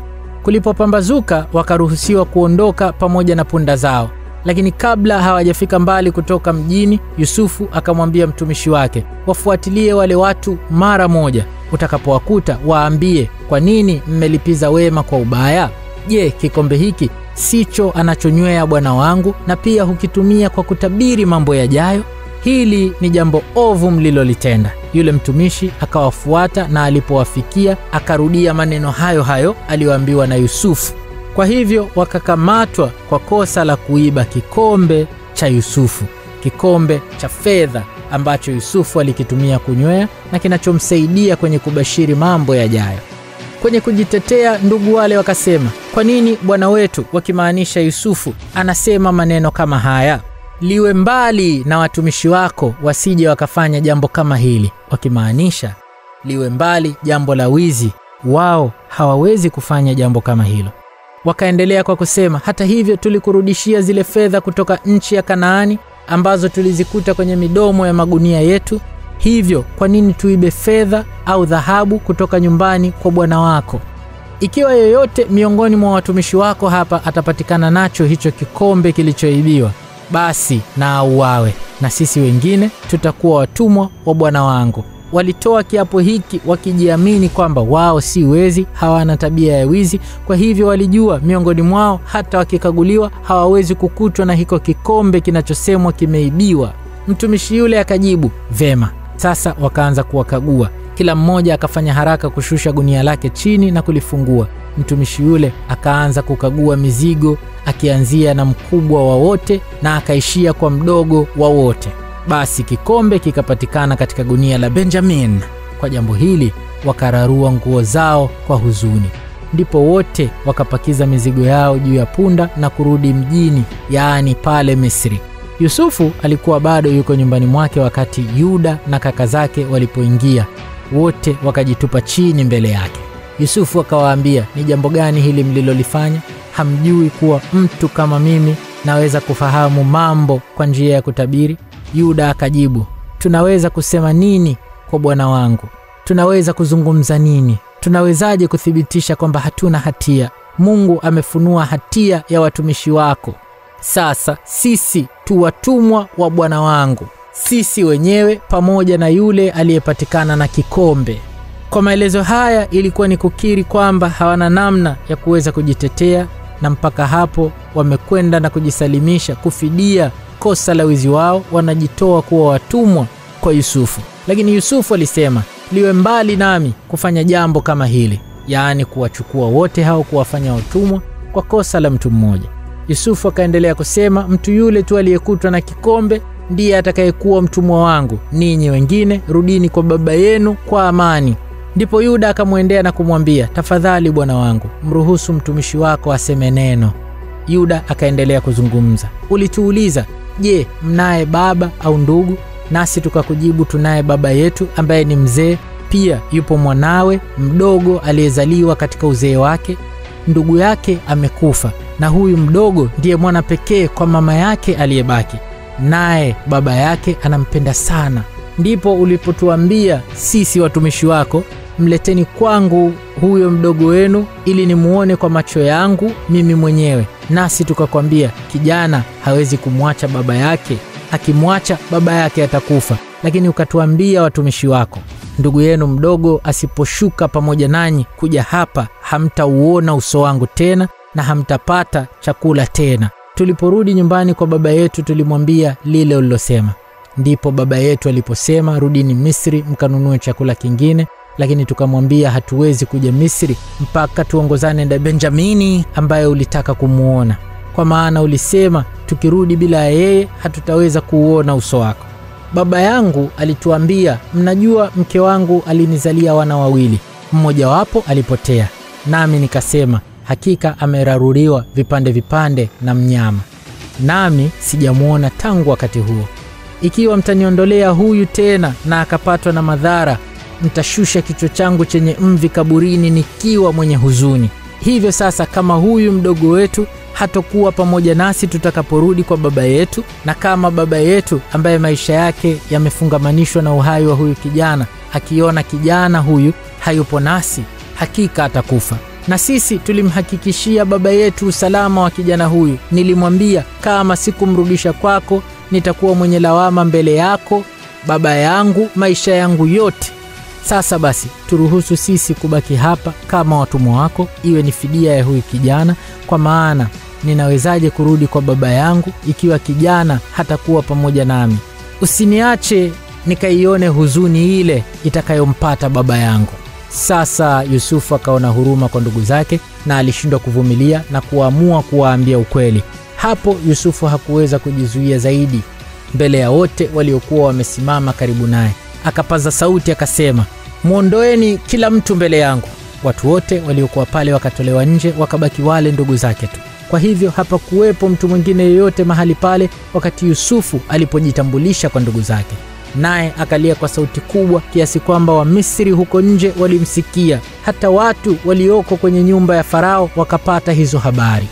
Kulipopambazuka wakaruhusiwa kuondoka pamoja na punda zao. Lakini kabla hawajafika mbali kutoka mjini, Yusufu akamwambia mtumishi wake, "Wafuatilie wale watu mara moja. Utakapowakuta waambie, 'Kwa nini mmelipiza wema kwa ubaya? Je, kikombe hiki sicho anachonywea bwana wangu, na pia hukitumia kwa kutabiri mambo yajayo? Hili ni jambo ovu mlilolitenda." Yule mtumishi akawafuata, na alipowafikia akarudia maneno hayo hayo aliyoambiwa na Yusufu. Kwa hivyo wakakamatwa kwa kosa la kuiba kikombe cha Yusufu, kikombe cha fedha ambacho Yusufu alikitumia kunywea na kinachomsaidia kwenye kubashiri mambo yajayo. Kwenye kujitetea, ndugu wale wakasema, "Kwa nini bwana wetu," wakimaanisha Yusufu, "anasema maneno kama haya? Liwe mbali na watumishi wako wasije wakafanya jambo kama hili," wakimaanisha liwe mbali jambo la wizi. Wao hawawezi kufanya jambo kama hilo. Wakaendelea kwa kusema, "Hata hivyo tulikurudishia zile fedha kutoka nchi ya Kanaani ambazo tulizikuta kwenye midomo ya magunia yetu. Hivyo kwa nini tuibe fedha au dhahabu kutoka nyumbani kwa bwana wako? Ikiwa yoyote miongoni mwa watumishi wako hapa atapatikana nacho hicho kikombe kilichoibiwa, basi na auawe, na sisi wengine tutakuwa watumwa wa bwana wangu." Walitoa kiapo hiki wakijiamini kwamba wao si wezi, hawana tabia ya wizi. Kwa hivyo walijua miongoni mwao hata wakikaguliwa hawawezi kukutwa na hiko kikombe kinachosemwa kimeibiwa. Mtumishi yule akajibu, "Vema." Sasa wakaanza kuwakagua. Kila mmoja akafanya haraka kushusha gunia lake chini na kulifungua. Mtumishi yule akaanza kukagua mizigo, akianzia na mkubwa wa wote na akaishia kwa mdogo wa wote. Basi kikombe kikapatikana katika gunia la Benjamin. Kwa jambo hili wakararua nguo zao kwa huzuni. Ndipo wote wakapakiza mizigo yao juu ya punda na kurudi mjini, yaani pale Misri. Yusufu alikuwa bado yuko nyumbani mwake wakati Yuda na kaka zake walipoingia. wote wakajitupa chini mbele yake. Yusufu akawaambia, ni jambo gani hili mlilolifanya? Hamjui kuwa mtu kama mimi naweza kufahamu mambo kwa njia ya kutabiri? Yuda akajibu, tunaweza kusema nini kwa bwana wangu? Tunaweza kuzungumza nini? Tunawezaje kuthibitisha kwamba hatuna hatia? Mungu amefunua hatia ya watumishi wako. Sasa sisi tu watumwa wa bwana wangu, sisi wenyewe pamoja na yule aliyepatikana na kikombe. Kwa maelezo haya ilikuwa ni kukiri kwamba hawana namna ya kuweza kujitetea, na mpaka hapo wamekwenda na kujisalimisha kufidia kosa la wizi wao, wanajitoa kuwa watumwa kwa Yusufu. Lakini Yusufu alisema, liwe mbali nami kufanya jambo kama hili, yaani kuwachukua wote hao kuwafanya watumwa kwa kosa la mtu mmoja. Yusufu akaendelea kusema, mtu yule tu aliyekutwa na kikombe ndiye atakayekuwa mtumwa wangu. Ninyi wengine rudini kwa baba yenu kwa amani. Ndipo Yuda akamwendea na kumwambia, tafadhali bwana wangu, mruhusu mtumishi wako aseme neno. Yuda akaendelea kuzungumza, ulituuliza, je, mnaye baba au ndugu? Nasi tukakujibu, tunaye baba yetu ambaye ni mzee, pia yupo mwanawe mdogo aliyezaliwa katika uzee wake. Ndugu yake amekufa, na huyu mdogo ndiye mwana pekee kwa mama yake aliyebaki, naye baba yake anampenda sana. Ndipo ulipotuambia sisi watumishi wako, mleteni kwangu huyo mdogo wenu ili nimuone kwa macho yangu mimi mwenyewe. Nasi tukakwambia, kijana hawezi kumwacha baba yake, akimwacha baba yake atakufa. Lakini ukatuambia watumishi wako, ndugu yenu mdogo asiposhuka pamoja nanyi kuja hapa, hamtauona uso wangu tena na hamtapata chakula tena. Tuliporudi nyumbani kwa baba yetu tulimwambia lile ulilosema. Ndipo baba yetu aliposema, rudini Misri mkanunue chakula kingine. Lakini tukamwambia, hatuwezi kuja Misri mpaka tuongozane na Benjamini ambaye ulitaka kumuona, kwa maana ulisema tukirudi bila yeye hatutaweza kuuona uso wako. Baba yangu alituambia, mnajua mke wangu alinizalia wana wawili, mmoja wapo alipotea, nami nikasema hakika ameraruriwa vipande vipande na mnyama, nami sijamuona tangu wakati huo. Ikiwa mtaniondolea huyu tena na akapatwa na madhara, mtashusha kichwa changu chenye mvi kaburini nikiwa mwenye huzuni. Hivyo sasa, kama huyu mdogo wetu hatakuwa pamoja nasi tutakaporudi kwa baba yetu, na kama baba yetu ambaye maisha yake yamefungamanishwa na uhai wa huyu kijana, akiona kijana huyu hayupo nasi, hakika atakufa. Na sisi tulimhakikishia baba yetu usalama wa kijana huyu. Nilimwambia, kama sikumrudisha kwako, nitakuwa mwenye lawama mbele yako baba yangu maisha yangu yote. Sasa basi, turuhusu sisi kubaki hapa kama watumwa wako, iwe ni fidia ya huyu kijana, kwa maana ninawezaje kurudi kwa baba yangu ikiwa kijana hatakuwa pamoja nami? Usiniache nikaione huzuni ile itakayompata baba yangu. Sasa Yusufu akaona huruma kwa ndugu zake na alishindwa kuvumilia na kuamua kuwaambia ukweli. Hapo Yusufu hakuweza kujizuia zaidi mbele ya wote waliokuwa wamesimama karibu naye. Akapaza sauti akasema, muondoeni kila mtu mbele yangu. Watu wote waliokuwa pale wakatolewa nje, wakabaki wale ndugu zake tu. Kwa hivyo hapakuwepo mtu mwingine yeyote mahali pale wakati Yusufu alipojitambulisha kwa ndugu zake. Naye akalia kwa sauti kubwa kiasi kwamba Wamisri huko nje walimsikia. Hata watu walioko kwenye nyumba ya Farao wakapata hizo habari.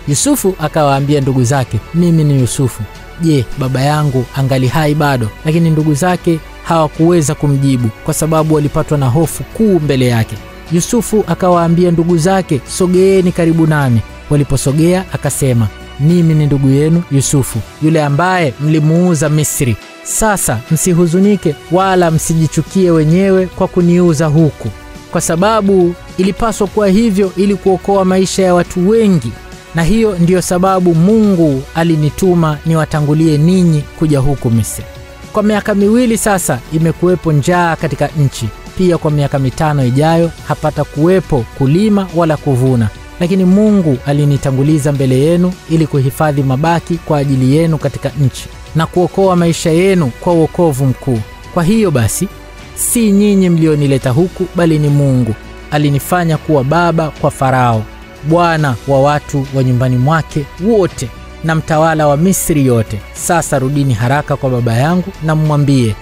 Yusufu akawaambia ndugu zake, mimi ni Yusufu. Je, baba yangu angali hai bado? Lakini ndugu zake hawakuweza kumjibu kwa sababu walipatwa na hofu kuu mbele yake. Yusufu akawaambia ndugu zake, sogeeni karibu nami. Waliposogea akasema, mimi ni ndugu yenu Yusufu, yule ambaye mlimuuza Misri. Sasa msihuzunike wala msijichukie wenyewe kwa kuniuza huku, kwa sababu ilipaswa kuwa hivyo ili kuokoa maisha ya watu wengi. Na hiyo ndiyo sababu Mungu alinituma niwatangulie ninyi kuja huku Misri. Kwa miaka 2 sasa imekuwepo njaa katika nchi. Pia kwa miaka 5 ijayo hapata kuwepo kulima wala kuvuna. Lakini Mungu alinitanguliza mbele yenu ili kuhifadhi mabaki kwa ajili yenu katika nchi na kuokoa maisha yenu kwa wokovu mkuu. Kwa hiyo basi, si nyinyi mlionileta huku, bali ni Mungu. Alinifanya kuwa baba kwa Farao, bwana wa watu wa nyumbani mwake wote, na mtawala wa Misri yote. Sasa rudini haraka kwa baba yangu na mmwambie,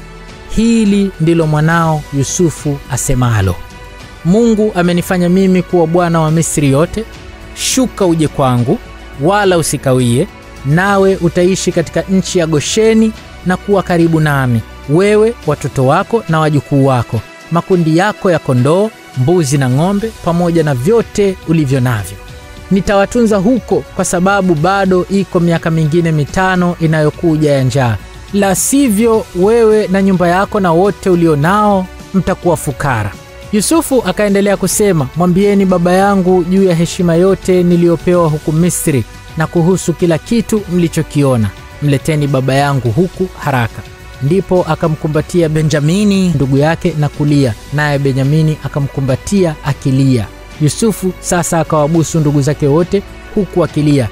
hili ndilo mwanao Yusufu asemalo: Mungu amenifanya mimi kuwa bwana wa Misri yote. Shuka uje kwangu, wala usikawie, nawe utaishi katika nchi ya Gosheni na kuwa karibu nami, wewe, watoto wako na wajukuu wako, makundi yako ya kondoo, mbuzi na ng'ombe, pamoja na vyote ulivyo navyo. Nitawatunza huko, kwa sababu bado iko miaka mingine 5 inayokuja ya njaa. La sivyo, wewe na nyumba yako na wote ulio nao mtakuwa fukara. Yusufu akaendelea kusema, mwambieni baba yangu juu ya heshima yote niliyopewa huku Misri na kuhusu kila kitu mlichokiona. Mleteni baba yangu huku haraka. Ndipo akamkumbatia Benjamini ndugu yake na kulia, naye Benjamini akamkumbatia akilia. Yusufu sasa akawabusu ndugu zake wote huku akilia.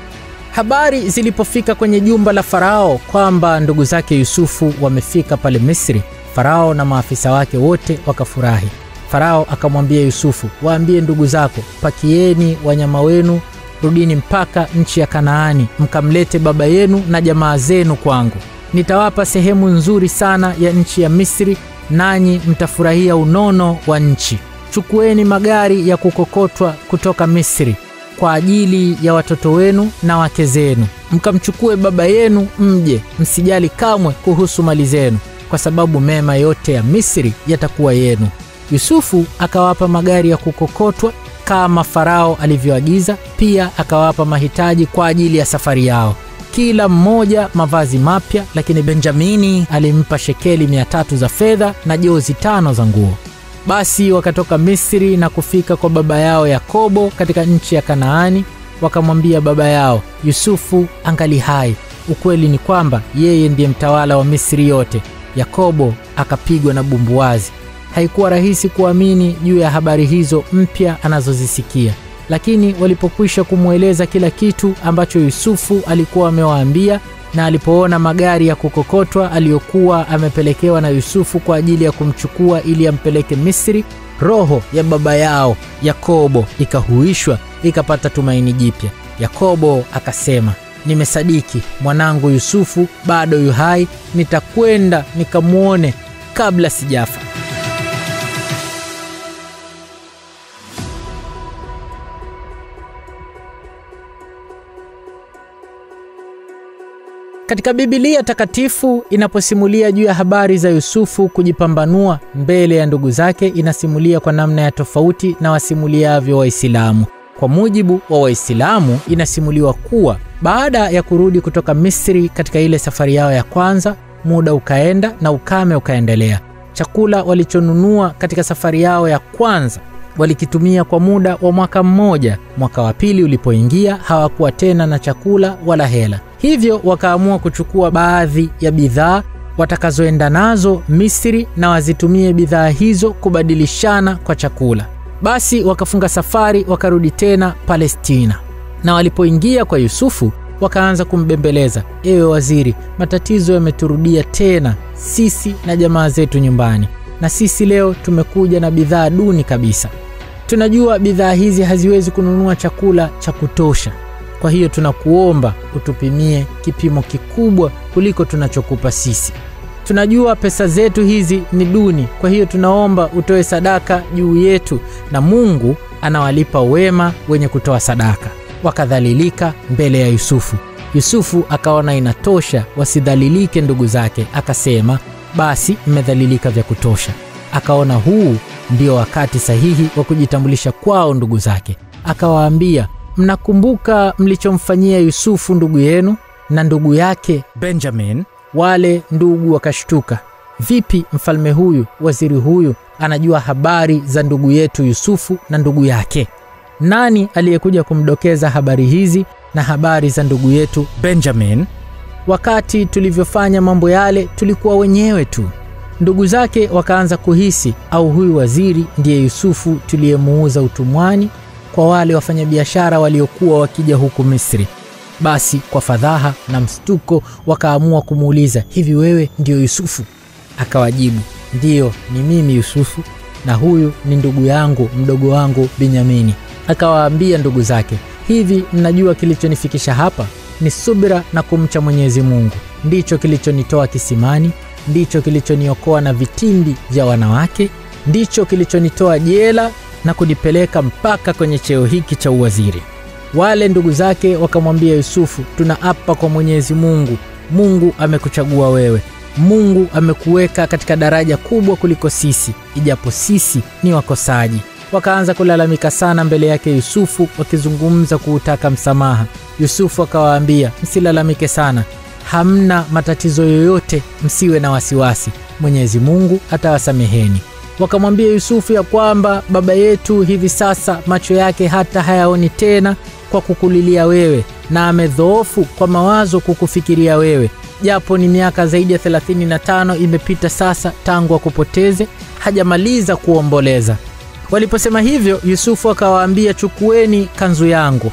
Habari zilipofika kwenye jumba la Farao kwamba ndugu zake Yusufu wamefika pale Misri, Farao na maafisa wake wote wakafurahi. Farao akamwambia Yusufu, waambie ndugu zako, pakieni wanyama wenu, rudini mpaka nchi ya Kanaani, mkamlete baba yenu na jamaa zenu kwangu. Nitawapa sehemu nzuri sana ya nchi ya Misri, nanyi mtafurahia unono wa nchi. Chukueni magari ya kukokotwa kutoka Misri kwa ajili ya watoto wenu na wake zenu. Mkamchukue baba yenu mje, msijali kamwe kuhusu mali zenu, kwa sababu mema yote ya Misri yatakuwa yenu. Yusufu akawapa magari ya kukokotwa kama Farao alivyoagiza, pia akawapa mahitaji kwa ajili ya safari yao, kila mmoja mavazi mapya, lakini Benjamini alimpa shekeli 300 za fedha na jozi 5 za nguo. Basi wakatoka Misri na kufika kwa baba yao Yakobo katika nchi ya Kanaani. Wakamwambia baba yao, Yusufu angali hai. Ukweli ni kwamba yeye ndiye mtawala wa Misri yote. Yakobo akapigwa na bumbuazi. Haikuwa rahisi kuamini juu ya habari hizo mpya anazozisikia. Lakini walipokwisha kumweleza kila kitu ambacho Yusufu alikuwa amewaambia, na alipoona magari ya kukokotwa aliyokuwa amepelekewa na Yusufu kwa ajili ya kumchukua ili ampeleke Misri, roho ya baba yao Yakobo ikahuishwa, ikapata tumaini jipya. Yakobo akasema, nimesadiki mwanangu Yusufu bado yu hai, nitakwenda nikamuone kabla sijafa. Katika Biblia takatifu inaposimulia juu ya habari za Yusufu kujipambanua mbele ya ndugu zake, inasimulia kwa namna ya tofauti na wasimuliavyo Waislamu. Kwa mujibu wa Waislamu, inasimuliwa kuwa baada ya kurudi kutoka Misri katika ile safari yao ya kwanza, muda ukaenda na ukame ukaendelea. Chakula walichonunua katika safari yao ya kwanza walikitumia kwa muda wa mwaka mmoja. Mwaka wa pili ulipoingia, hawakuwa tena na chakula wala hela. Hivyo wakaamua kuchukua baadhi ya bidhaa watakazoenda nazo Misri na wazitumie bidhaa hizo kubadilishana kwa chakula. Basi wakafunga safari, wakarudi tena Palestina. Na walipoingia kwa Yusufu, wakaanza kumbembeleza, ewe waziri, matatizo yameturudia tena sisi na jamaa zetu nyumbani, na sisi leo tumekuja na bidhaa duni kabisa. Tunajua bidhaa hizi haziwezi kununua chakula cha kutosha. Kwa hiyo tunakuomba utupimie kipimo kikubwa kuliko tunachokupa sisi. Tunajua pesa zetu hizi ni duni, kwa hiyo tunaomba utoe sadaka juu yetu, na Mungu anawalipa wema wenye kutoa sadaka. Wakadhalilika mbele ya Yusufu. Yusufu akaona inatosha wasidhalilike ndugu zake, akasema, basi mmedhalilika vya kutosha. Akaona huu ndio wakati sahihi wa kujitambulisha kwao ndugu zake. Akawaambia, mnakumbuka mlichomfanyia Yusufu ndugu yenu na ndugu yake Benjamin? Wale ndugu wakashtuka, vipi mfalme huyu, waziri huyu anajua habari za ndugu yetu Yusufu na ndugu yake? Nani aliyekuja kumdokeza habari hizi na habari za ndugu yetu Benjamin? Wakati tulivyofanya mambo yale tulikuwa wenyewe tu. Ndugu zake wakaanza kuhisi, au huyu waziri ndiye Yusufu tuliyemuuza utumwani kwa wale wafanyabiashara waliokuwa wakija huku Misri. Basi kwa fadhaha na mstuko wakaamua kumuuliza, hivi wewe ndio Yusufu? Akawajibu, ndiyo, ni mimi Yusufu, na huyu ni ndugu yangu mdogo wangu Benyamini. Akawaambia ndugu zake, hivi mnajua kilichonifikisha hapa? Ni subira na kumcha Mwenyezi Mungu. Ndicho kilichonitoa kisimani ndicho kilichoniokoa na vitimbi vya wanawake, ndicho kilichonitoa jela na kunipeleka mpaka kwenye cheo hiki cha uwaziri. Wale ndugu zake wakamwambia Yusufu, tunaapa kwa Mwenyezi Mungu, Mungu amekuchagua wewe. Mungu amekuweka katika daraja kubwa kuliko sisi, ijapo sisi ni wakosaji. Wakaanza kulalamika sana mbele yake Yusufu, wakizungumza kuutaka msamaha. Yusufu akawaambia, msilalamike sana, hamna matatizo yoyote, msiwe na wasiwasi, Mwenyezi Mungu atawasameheni. Wakamwambia Yusufu ya kwamba baba yetu hivi sasa macho yake hata hayaoni tena kwa kukulilia wewe, na amedhoofu kwa mawazo kukufikiria wewe. Japo ni miaka zaidi ya 35 imepita sasa tangu akupoteze, hajamaliza kuomboleza. Waliposema hivyo, Yusufu akawaambia, chukueni kanzu yangu,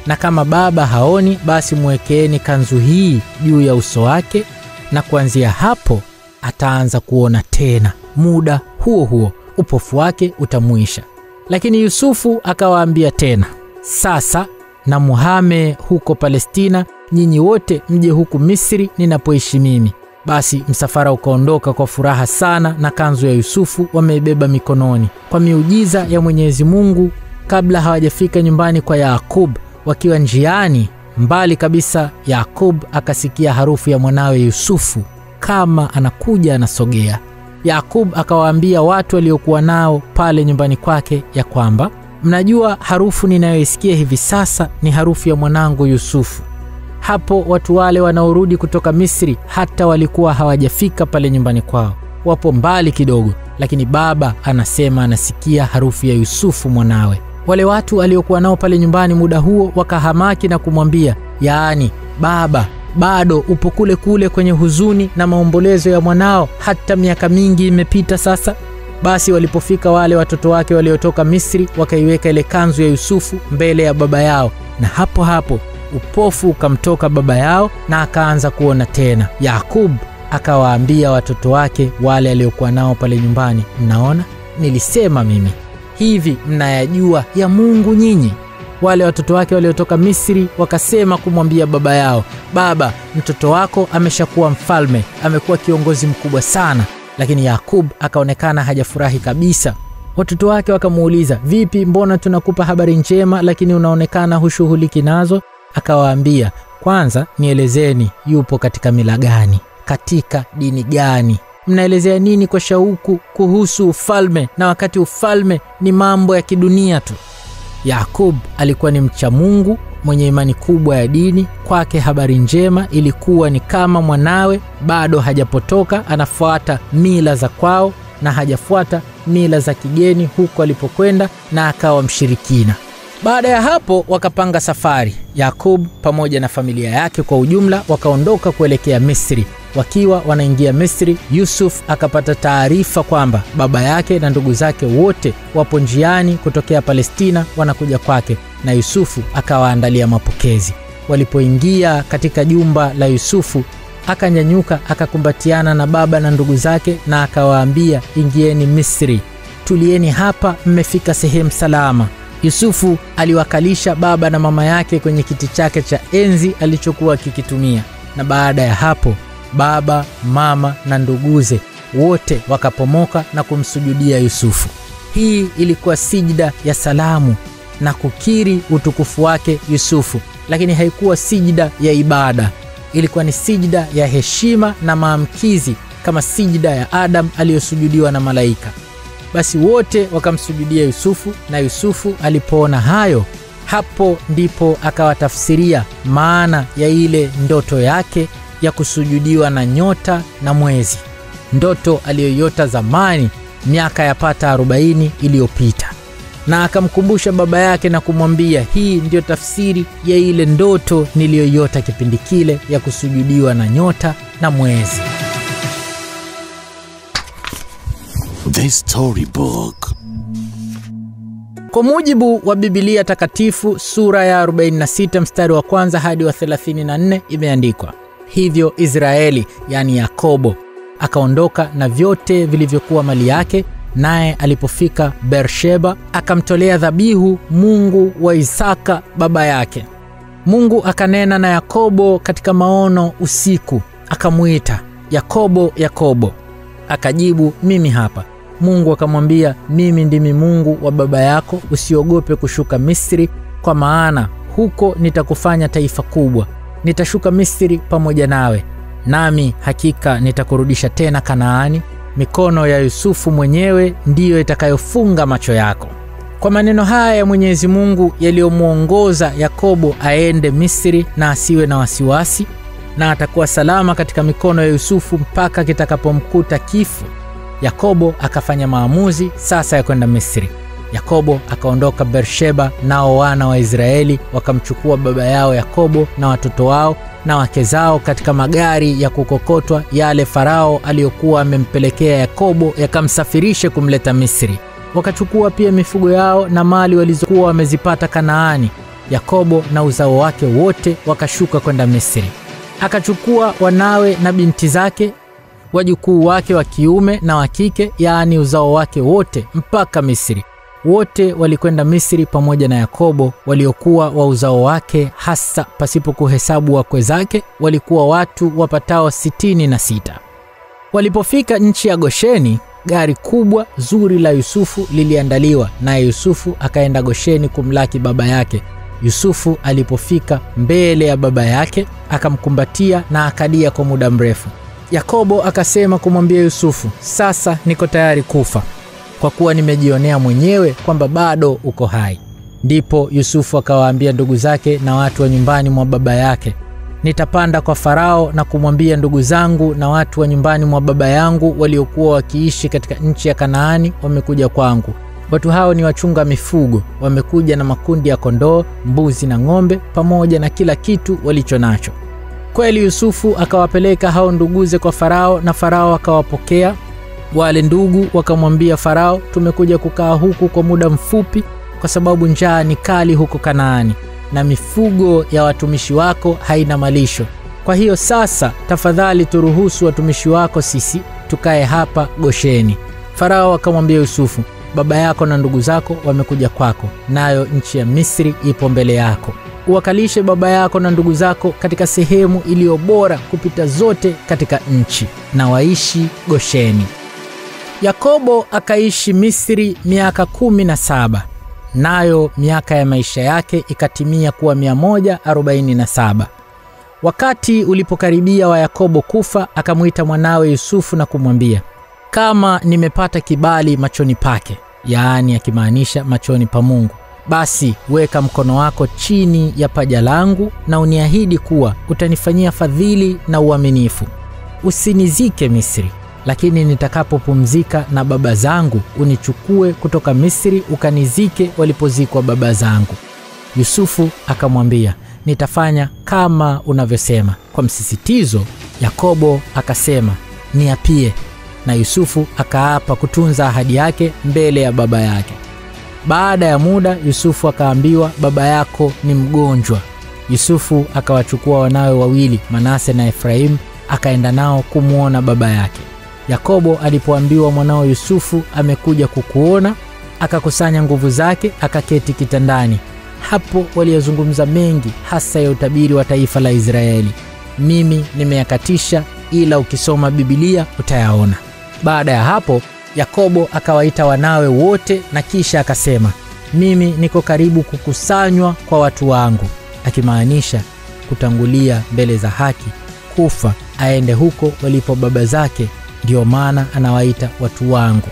na kama baba haoni, basi muwekeeni kanzu hii juu ya uso wake, na kuanzia hapo ataanza kuona tena. Muda huo huo upofu wake utamuisha. Lakini Yusufu akawaambia tena, sasa na muhame huko Palestina, nyinyi wote mje huku Misri ninapoishi mimi. Basi msafara ukaondoka kwa furaha sana, na kanzu ya Yusufu wameibeba mikononi. Kwa miujiza ya Mwenyezi Mungu, kabla hawajafika nyumbani kwa Yakub, wakiwa njiani mbali kabisa, Yakub akasikia harufu ya mwanawe Yusufu kama anakuja anasogea. Yakub akawaambia watu waliokuwa nao pale nyumbani kwake ya kwamba, mnajua harufu ninayoisikia hivi sasa ni harufu ya mwanangu Yusufu. Hapo watu wale wanaorudi kutoka Misri hata walikuwa hawajafika pale nyumbani kwao, wapo mbali kidogo, lakini baba anasema anasikia harufu ya Yusufu mwanawe. Wale watu waliokuwa nao pale nyumbani muda huo wakahamaki na kumwambia, yaani baba, bado upo kule kule kwenye huzuni na maombolezo ya mwanao, hata miaka mingi imepita sasa? Basi walipofika wale watoto wake waliotoka Misri, wakaiweka ile kanzu ya Yusufu mbele ya baba yao, na hapo hapo upofu ukamtoka baba yao na akaanza kuona tena. Yakub akawaambia watoto wake wale aliokuwa nao pale nyumbani, mnaona, nilisema mimi, hivi mnayajua ya Mungu nyinyi? Wale watoto wake waliotoka Misri wakasema kumwambia baba yao, baba, mtoto wako ameshakuwa mfalme, amekuwa kiongozi mkubwa sana. Lakini Yakub akaonekana hajafurahi kabisa. Watoto wake wakamuuliza, vipi, mbona tunakupa habari njema lakini unaonekana hushughuliki nazo? Akawaambia, kwanza nielezeni, yupo katika mila gani, katika dini gani? Mnaelezea nini kwa shauku kuhusu ufalme, na wakati ufalme ni mambo ya kidunia tu? Yakub alikuwa ni mcha Mungu, mwenye imani kubwa ya dini. Kwake habari njema ilikuwa ni kama mwanawe bado hajapotoka, anafuata mila za kwao na hajafuata mila za kigeni huko alipokwenda, na akawa mshirikina. Baada ya hapo wakapanga safari. Yakub pamoja na familia yake kwa ujumla wakaondoka kuelekea Misri. Wakiwa wanaingia Misri, Yusuf akapata taarifa kwamba baba yake na ndugu zake wote wapo njiani kutokea Palestina wanakuja kwake, na Yusufu akawaandalia mapokezi. Walipoingia katika jumba la Yusufu, akanyanyuka akakumbatiana na baba na ndugu zake na akawaambia, ingieni Misri, tulieni hapa, mmefika sehemu salama. Yusufu aliwakalisha baba na mama yake kwenye kiti chake cha enzi alichokuwa kikitumia, na baada ya hapo baba, mama na nduguze wote wakapomoka na kumsujudia Yusufu. Hii ilikuwa sijda ya salamu na kukiri utukufu wake Yusufu, lakini haikuwa sijda ya ibada. Ilikuwa ni sijda ya heshima na maamkizi, kama sijda ya Adam aliyosujudiwa na malaika. Basi wote wakamsujudia Yusufu, na Yusufu alipoona hayo, hapo ndipo akawatafsiria maana ya ile ndoto yake ya kusujudiwa na nyota na mwezi, ndoto aliyoiota zamani miaka yapata 40 iliyopita. Na akamkumbusha baba yake na kumwambia, hii ndio tafsiri ya ile ndoto niliyoiota kipindi kile ya kusujudiwa na nyota na mwezi. The Storybook. Kwa mujibu wa Biblia Takatifu, sura ya 46 mstari wa kwanza hadi wa 34 imeandikwa, hivyo Israeli, yani Yakobo, akaondoka na vyote vilivyokuwa mali yake, naye alipofika Beersheba akamtolea dhabihu Mungu wa Isaka baba yake. Mungu akanena na Yakobo katika maono usiku, akamuita Yakobo, Yakobo. Akajibu, mimi hapa. Mungu akamwambia, mimi ndimi Mungu wa baba yako, usiogope kushuka Misri, kwa maana huko nitakufanya taifa kubwa. Nitashuka Misri pamoja nawe, nami hakika nitakurudisha tena Kanaani. Mikono ya Yusufu mwenyewe ndiyo itakayofunga macho yako. Kwa maneno haya ya Mwenyezi Mungu yaliyomuongoza Yakobo aende Misri na asiwe na wasiwasi, na atakuwa salama katika mikono ya Yusufu mpaka kitakapomkuta kifo, Yakobo akafanya maamuzi sasa ya kwenda Misri. Yakobo akaondoka Beersheba, nao wana wa Israeli wakamchukua baba yao Yakobo na watoto wao na wake zao katika magari ya kukokotwa yale Farao aliyokuwa amempelekea Yakobo yakamsafirishe kumleta Misri. Wakachukua pia mifugo yao na mali walizokuwa wamezipata Kanaani. Yakobo na uzao wake wote wakashuka kwenda Misri. Akachukua wanawe na binti zake, wajukuu wake wa kiume na wa kike, yaani uzao wake wote, mpaka Misri. Wote walikwenda Misri pamoja na Yakobo, waliokuwa wa uzao wake, hasa pasipo kuhesabu wakwe zake, walikuwa watu wapatao 66. Walipofika nchi ya Gosheni, gari kubwa zuri la Yusufu liliandaliwa, naye Yusufu akaenda Gosheni kumlaki baba yake. Yusufu alipofika mbele ya baba yake, akamkumbatia na akalia kwa muda mrefu. Yakobo akasema kumwambia Yusufu, sasa niko tayari kufa, kwa kuwa nimejionea mwenyewe kwamba bado uko hai. Ndipo Yusufu akawaambia ndugu zake na watu wa nyumbani mwa baba yake, nitapanda kwa Farao na kumwambia, ndugu zangu na watu wa nyumbani mwa baba yangu waliokuwa wakiishi katika nchi ya Kanaani wamekuja kwangu. Watu hao ni wachunga mifugo, wamekuja na makundi ya kondoo, mbuzi na ng'ombe, pamoja na kila kitu walicho nacho. Kweli Yusufu akawapeleka hao nduguze kwa Farao, na Farao akawapokea. Wale ndugu wakamwambia Farao, tumekuja kukaa huku kwa muda mfupi kwa sababu njaa ni kali huko Kanaani, na mifugo ya watumishi wako haina malisho. Kwa hiyo sasa tafadhali turuhusu watumishi wako sisi tukae hapa Gosheni. Farao akamwambia Yusufu, baba yako na ndugu zako wamekuja kwako, nayo nchi ya Misri ipo mbele yako. Uwakalishe baba yako na ndugu zako katika sehemu iliyo bora kupita zote katika nchi, na waishi Gosheni. Yakobo akaishi Misri miaka 17, nayo miaka ya maisha yake ikatimia kuwa 147. Wakati ulipokaribia wa Yakobo kufa, akamuita mwanawe Yusufu na kumwambia, kama nimepata kibali machoni pake, yaani akimaanisha machoni pa Mungu, basi weka mkono wako chini ya paja langu na uniahidi kuwa utanifanyia fadhili na uaminifu. Usinizike Misri, lakini nitakapopumzika na baba zangu unichukue kutoka Misri ukanizike walipozikwa baba zangu. Yusufu akamwambia, nitafanya kama unavyosema. Kwa msisitizo, Yakobo akasema, niapie. Na Yusufu akaapa kutunza ahadi yake mbele ya baba yake. Baada ya muda, Yusufu akaambiwa, baba yako ni mgonjwa. Yusufu akawachukua wanawe wawili, Manase na Efraimu, akaenda nao kumuona baba yake. Yakobo alipoambiwa mwanao Yusufu amekuja kukuona, akakusanya nguvu zake, akaketi kitandani. Hapo waliyozungumza mengi, hasa ya utabiri wa taifa la Israeli. Mimi nimeyakatisha, ila ukisoma Biblia utayaona. Baada ya hapo, Yakobo akawaita wanawe wote na kisha akasema, mimi niko karibu kukusanywa kwa watu wangu, akimaanisha kutangulia mbele za haki, kufa aende huko walipo baba zake, ndio maana anawaita watu wangu.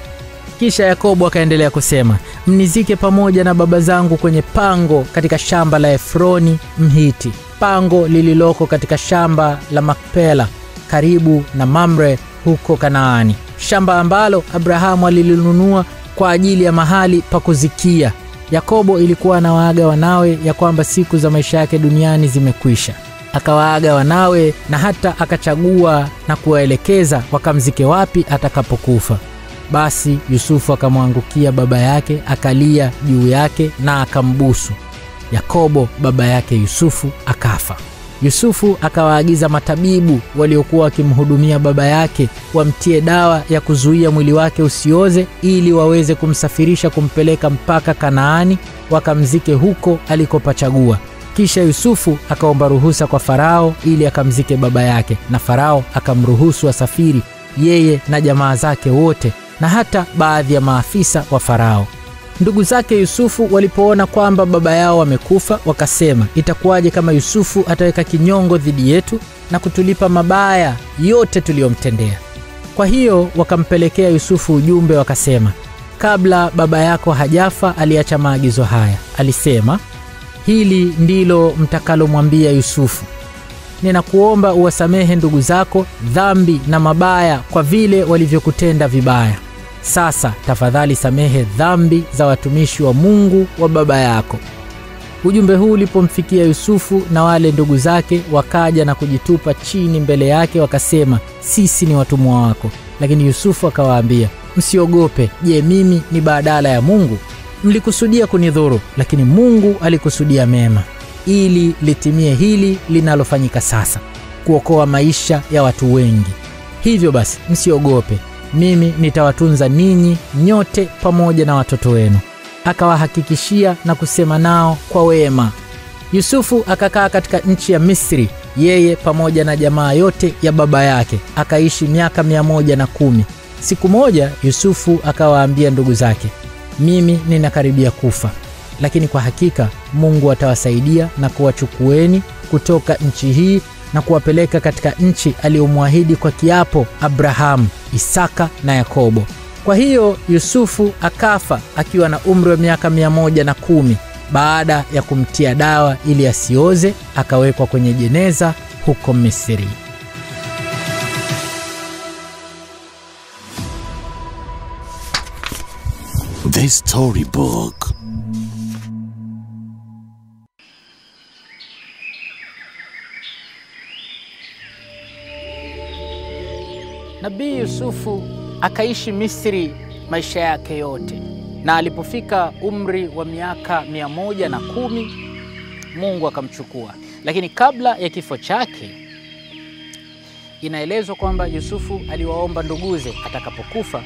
Kisha Yakobo akaendelea kusema, mnizike pamoja na baba zangu kwenye pango katika shamba la Efroni Mhiti, pango lililoko katika shamba la Makpela karibu na Mamre huko Kanaani, shamba ambalo Abrahamu alilinunua kwa ajili ya mahali pa kuzikia. Yakobo ilikuwa anawaaga wanawe ya kwamba siku za maisha yake duniani zimekwisha. Akawaaga wanawe na hata akachagua na kuwaelekeza wakamzike wapi atakapokufa. Basi Yusufu akamwangukia baba yake, akalia juu yake na akambusu. Yakobo baba yake Yusufu akafa. Yusufu akawaagiza matabibu waliokuwa wakimhudumia baba yake wamtie dawa ya kuzuia mwili wake usioze, ili waweze kumsafirisha kumpeleka mpaka Kanaani, wakamzike huko alikopachagua. Kisha Yusufu akaomba ruhusa kwa Farao ili akamzike baba yake, na Farao akamruhusu asafiri, yeye na jamaa zake wote na hata baadhi ya maafisa wa Farao. Ndugu zake Yusufu walipoona kwamba baba yao amekufa, wakasema, itakuwaje kama Yusufu ataweka kinyongo dhidi yetu na kutulipa mabaya yote tuliyomtendea? Kwa hiyo wakampelekea Yusufu ujumbe, wakasema, kabla baba yako hajafa aliacha maagizo haya. Alisema, hili ndilo mtakalomwambia Yusufu: ninakuomba uwasamehe ndugu zako dhambi na mabaya kwa vile walivyokutenda vibaya. Sasa tafadhali samehe dhambi za watumishi wa Mungu wa baba yako. Ujumbe huu ulipomfikia Yusufu na wale ndugu zake, wakaja na kujitupa chini mbele yake, wakasema, sisi ni watumwa wako. Lakini Yusufu akawaambia, msiogope. Je, mimi ni badala ya Mungu? Mlikusudia kunidhuru, lakini Mungu alikusudia mema, ili litimie hili linalofanyika sasa, kuokoa maisha ya watu wengi. Hivyo basi msiogope, mimi nitawatunza ninyi nyote pamoja na watoto wenu. Akawahakikishia na kusema nao kwa wema. Yusufu akakaa katika nchi ya Misri, yeye pamoja na jamaa yote ya baba yake, akaishi miaka 110. Siku moja Yusufu akawaambia ndugu zake, mimi ninakaribia kufa, lakini kwa hakika Mungu atawasaidia na kuwachukueni kutoka nchi hii na kuwapeleka katika nchi aliyomwahidi kwa kiapo Abrahamu, Isaka na Yakobo. Kwa hiyo Yusufu akafa akiwa na umri wa miaka 110. Baada ya kumtia dawa ili asioze, akawekwa kwenye jeneza huko Misri. The Storybook. Nabii Yusufu akaishi Misri maisha yake yote, na alipofika umri wa miaka 110 Mungu akamchukua. Lakini kabla ya kifo chake, inaelezwa kwamba Yusufu aliwaomba nduguze atakapokufa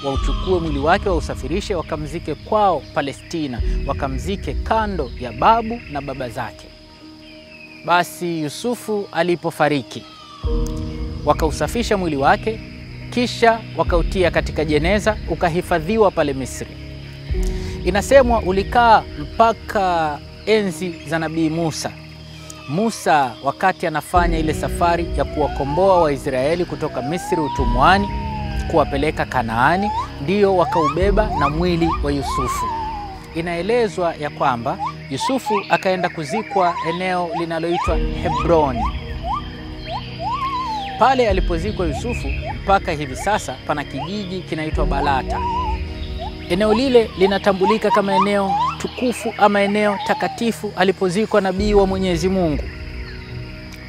wauchukue mwili wake, wausafirishe, wakamzike kwao Palestina, wakamzike kando ya babu na baba zake. Basi Yusufu alipofariki, wakausafisha mwili wake, kisha wakautia katika jeneza, ukahifadhiwa pale Misri. Inasemwa ulikaa mpaka enzi za Nabii Musa. Musa wakati anafanya ile safari ya kuwakomboa Waisraeli kutoka Misri utumwani kuwapeleka Kanaani, ndio wakaubeba na mwili wa Yusufu. Inaelezwa ya kwamba Yusufu akaenda kuzikwa eneo linaloitwa Hebroni. Pale alipozikwa Yusufu mpaka hivi sasa pana kijiji kinaitwa Balata. Eneo lile linatambulika kama eneo tukufu ama eneo takatifu alipozikwa nabii wa Mwenyezi Mungu.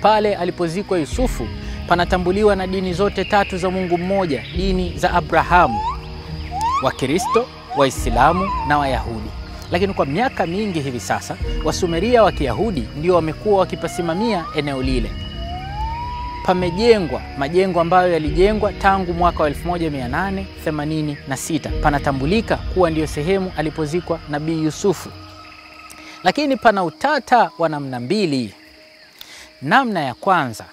Pale alipozikwa Yusufu panatambuliwa na dini zote tatu za Mungu mmoja, dini za Abrahamu, Wakristo, Waislamu na Wayahudi. Lakini kwa miaka mingi hivi sasa Wasumeria wa Kiyahudi ndio wamekuwa wakipasimamia eneo lile. Pamejengwa majengo ambayo yalijengwa tangu mwaka wa 1886. Panatambulika kuwa ndiyo sehemu alipozikwa Nabii Yusufu. Lakini pana utata wa namna mbili. Namna ya kwanza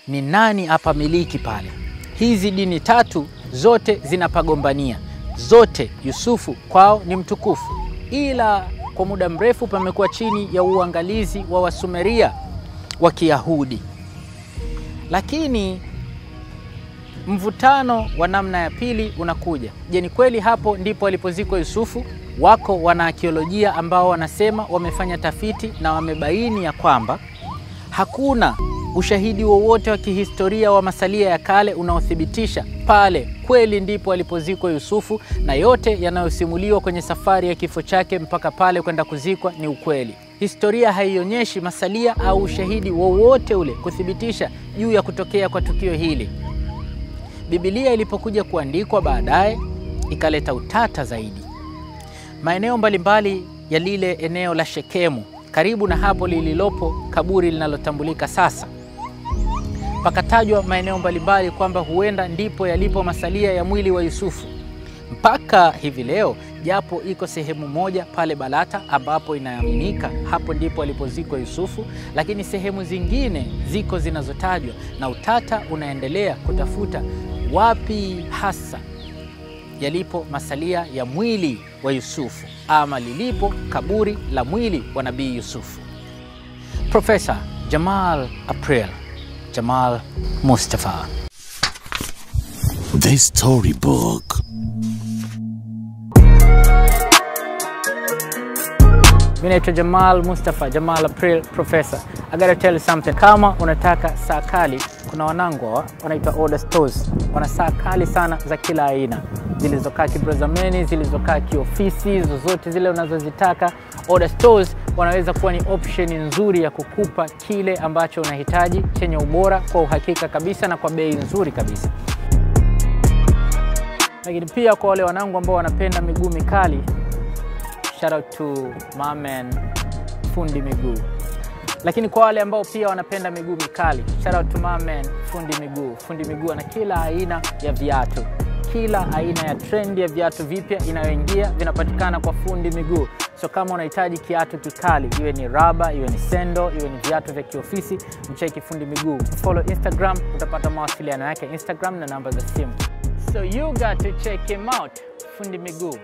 ni nani hapamiliki pale. Hizi dini tatu zote zinapagombania. Zote Yusufu kwao ni mtukufu, ila kwa muda mrefu pamekuwa chini ya uangalizi wa Wasumeria wa Kiyahudi. Lakini mvutano wa namna ya pili unakuja. Je, ni kweli hapo ndipo alipozikwa Yusufu? Wako wanaakiolojia ambao wanasema wamefanya tafiti na wamebaini ya kwamba hakuna ushahidi wowote wa kihistoria wa masalia ya kale unaothibitisha pale kweli ndipo alipozikwa Yusufu, na yote yanayosimuliwa kwenye safari ya kifo chake mpaka pale kwenda kuzikwa ni ukweli. Historia haionyeshi masalia au ushahidi wowote ule kuthibitisha juu ya kutokea kwa tukio hili. Biblia ilipokuja kuandikwa baadaye ikaleta utata zaidi. Maeneo mbalimbali ya lile eneo la Shekemu, karibu na hapo lililopo kaburi linalotambulika sasa, pakatajwa maeneo mbalimbali kwamba huenda ndipo yalipo masalia ya mwili wa Yusufu. mpaka hivi leo, japo iko sehemu moja pale Balata ambapo inaaminika hapo ndipo alipozikwa Yusufu, lakini sehemu zingine ziko zinazotajwa na utata unaendelea kutafuta wapi hasa yalipo masalia ya mwili wa Yusufu ama lilipo kaburi la mwili wa Nabii Yusufu. Profesa Jamal April, Jamal Mustafa. The Storybook. Mimi naitwa Jamal Mustafa, Jamal April, Professor. I gotta tell you something. Kama unataka saa kali, kuna wanangu wanaitwa Order Stores. Wana saa kali sana za kila aina. Zilizokaa kibrazameni, zilizokaa kiofisi, zozote zile unazozitaka. Order Stores wanaweza kuwa ni option nzuri ya kukupa kile ambacho unahitaji chenye ubora kwa uhakika kabisa na kwa bei nzuri kabisa. Lakini pia kwa wale wanangu ambao wanapenda miguu mikali, shout out to my man Fundi Miguu. Lakini kwa wale ambao pia wanapenda miguu mikali, shout out to my man Fundi Miguu. Fundi Miguu ana kila aina ya viatu. Kila aina ya trend ya viatu vipya inayoingia vinapatikana kwa Fundi Miguu. So kama unahitaji kiatu kikali, iwe ni raba, iwe ni sendo, iwe ni viatu vya kiofisi, mcheki Fundi Miguu. Follow Instagram, utapata mawasiliano yake Instagram na namba za simu. So you got to check him out, Fundi Miguu.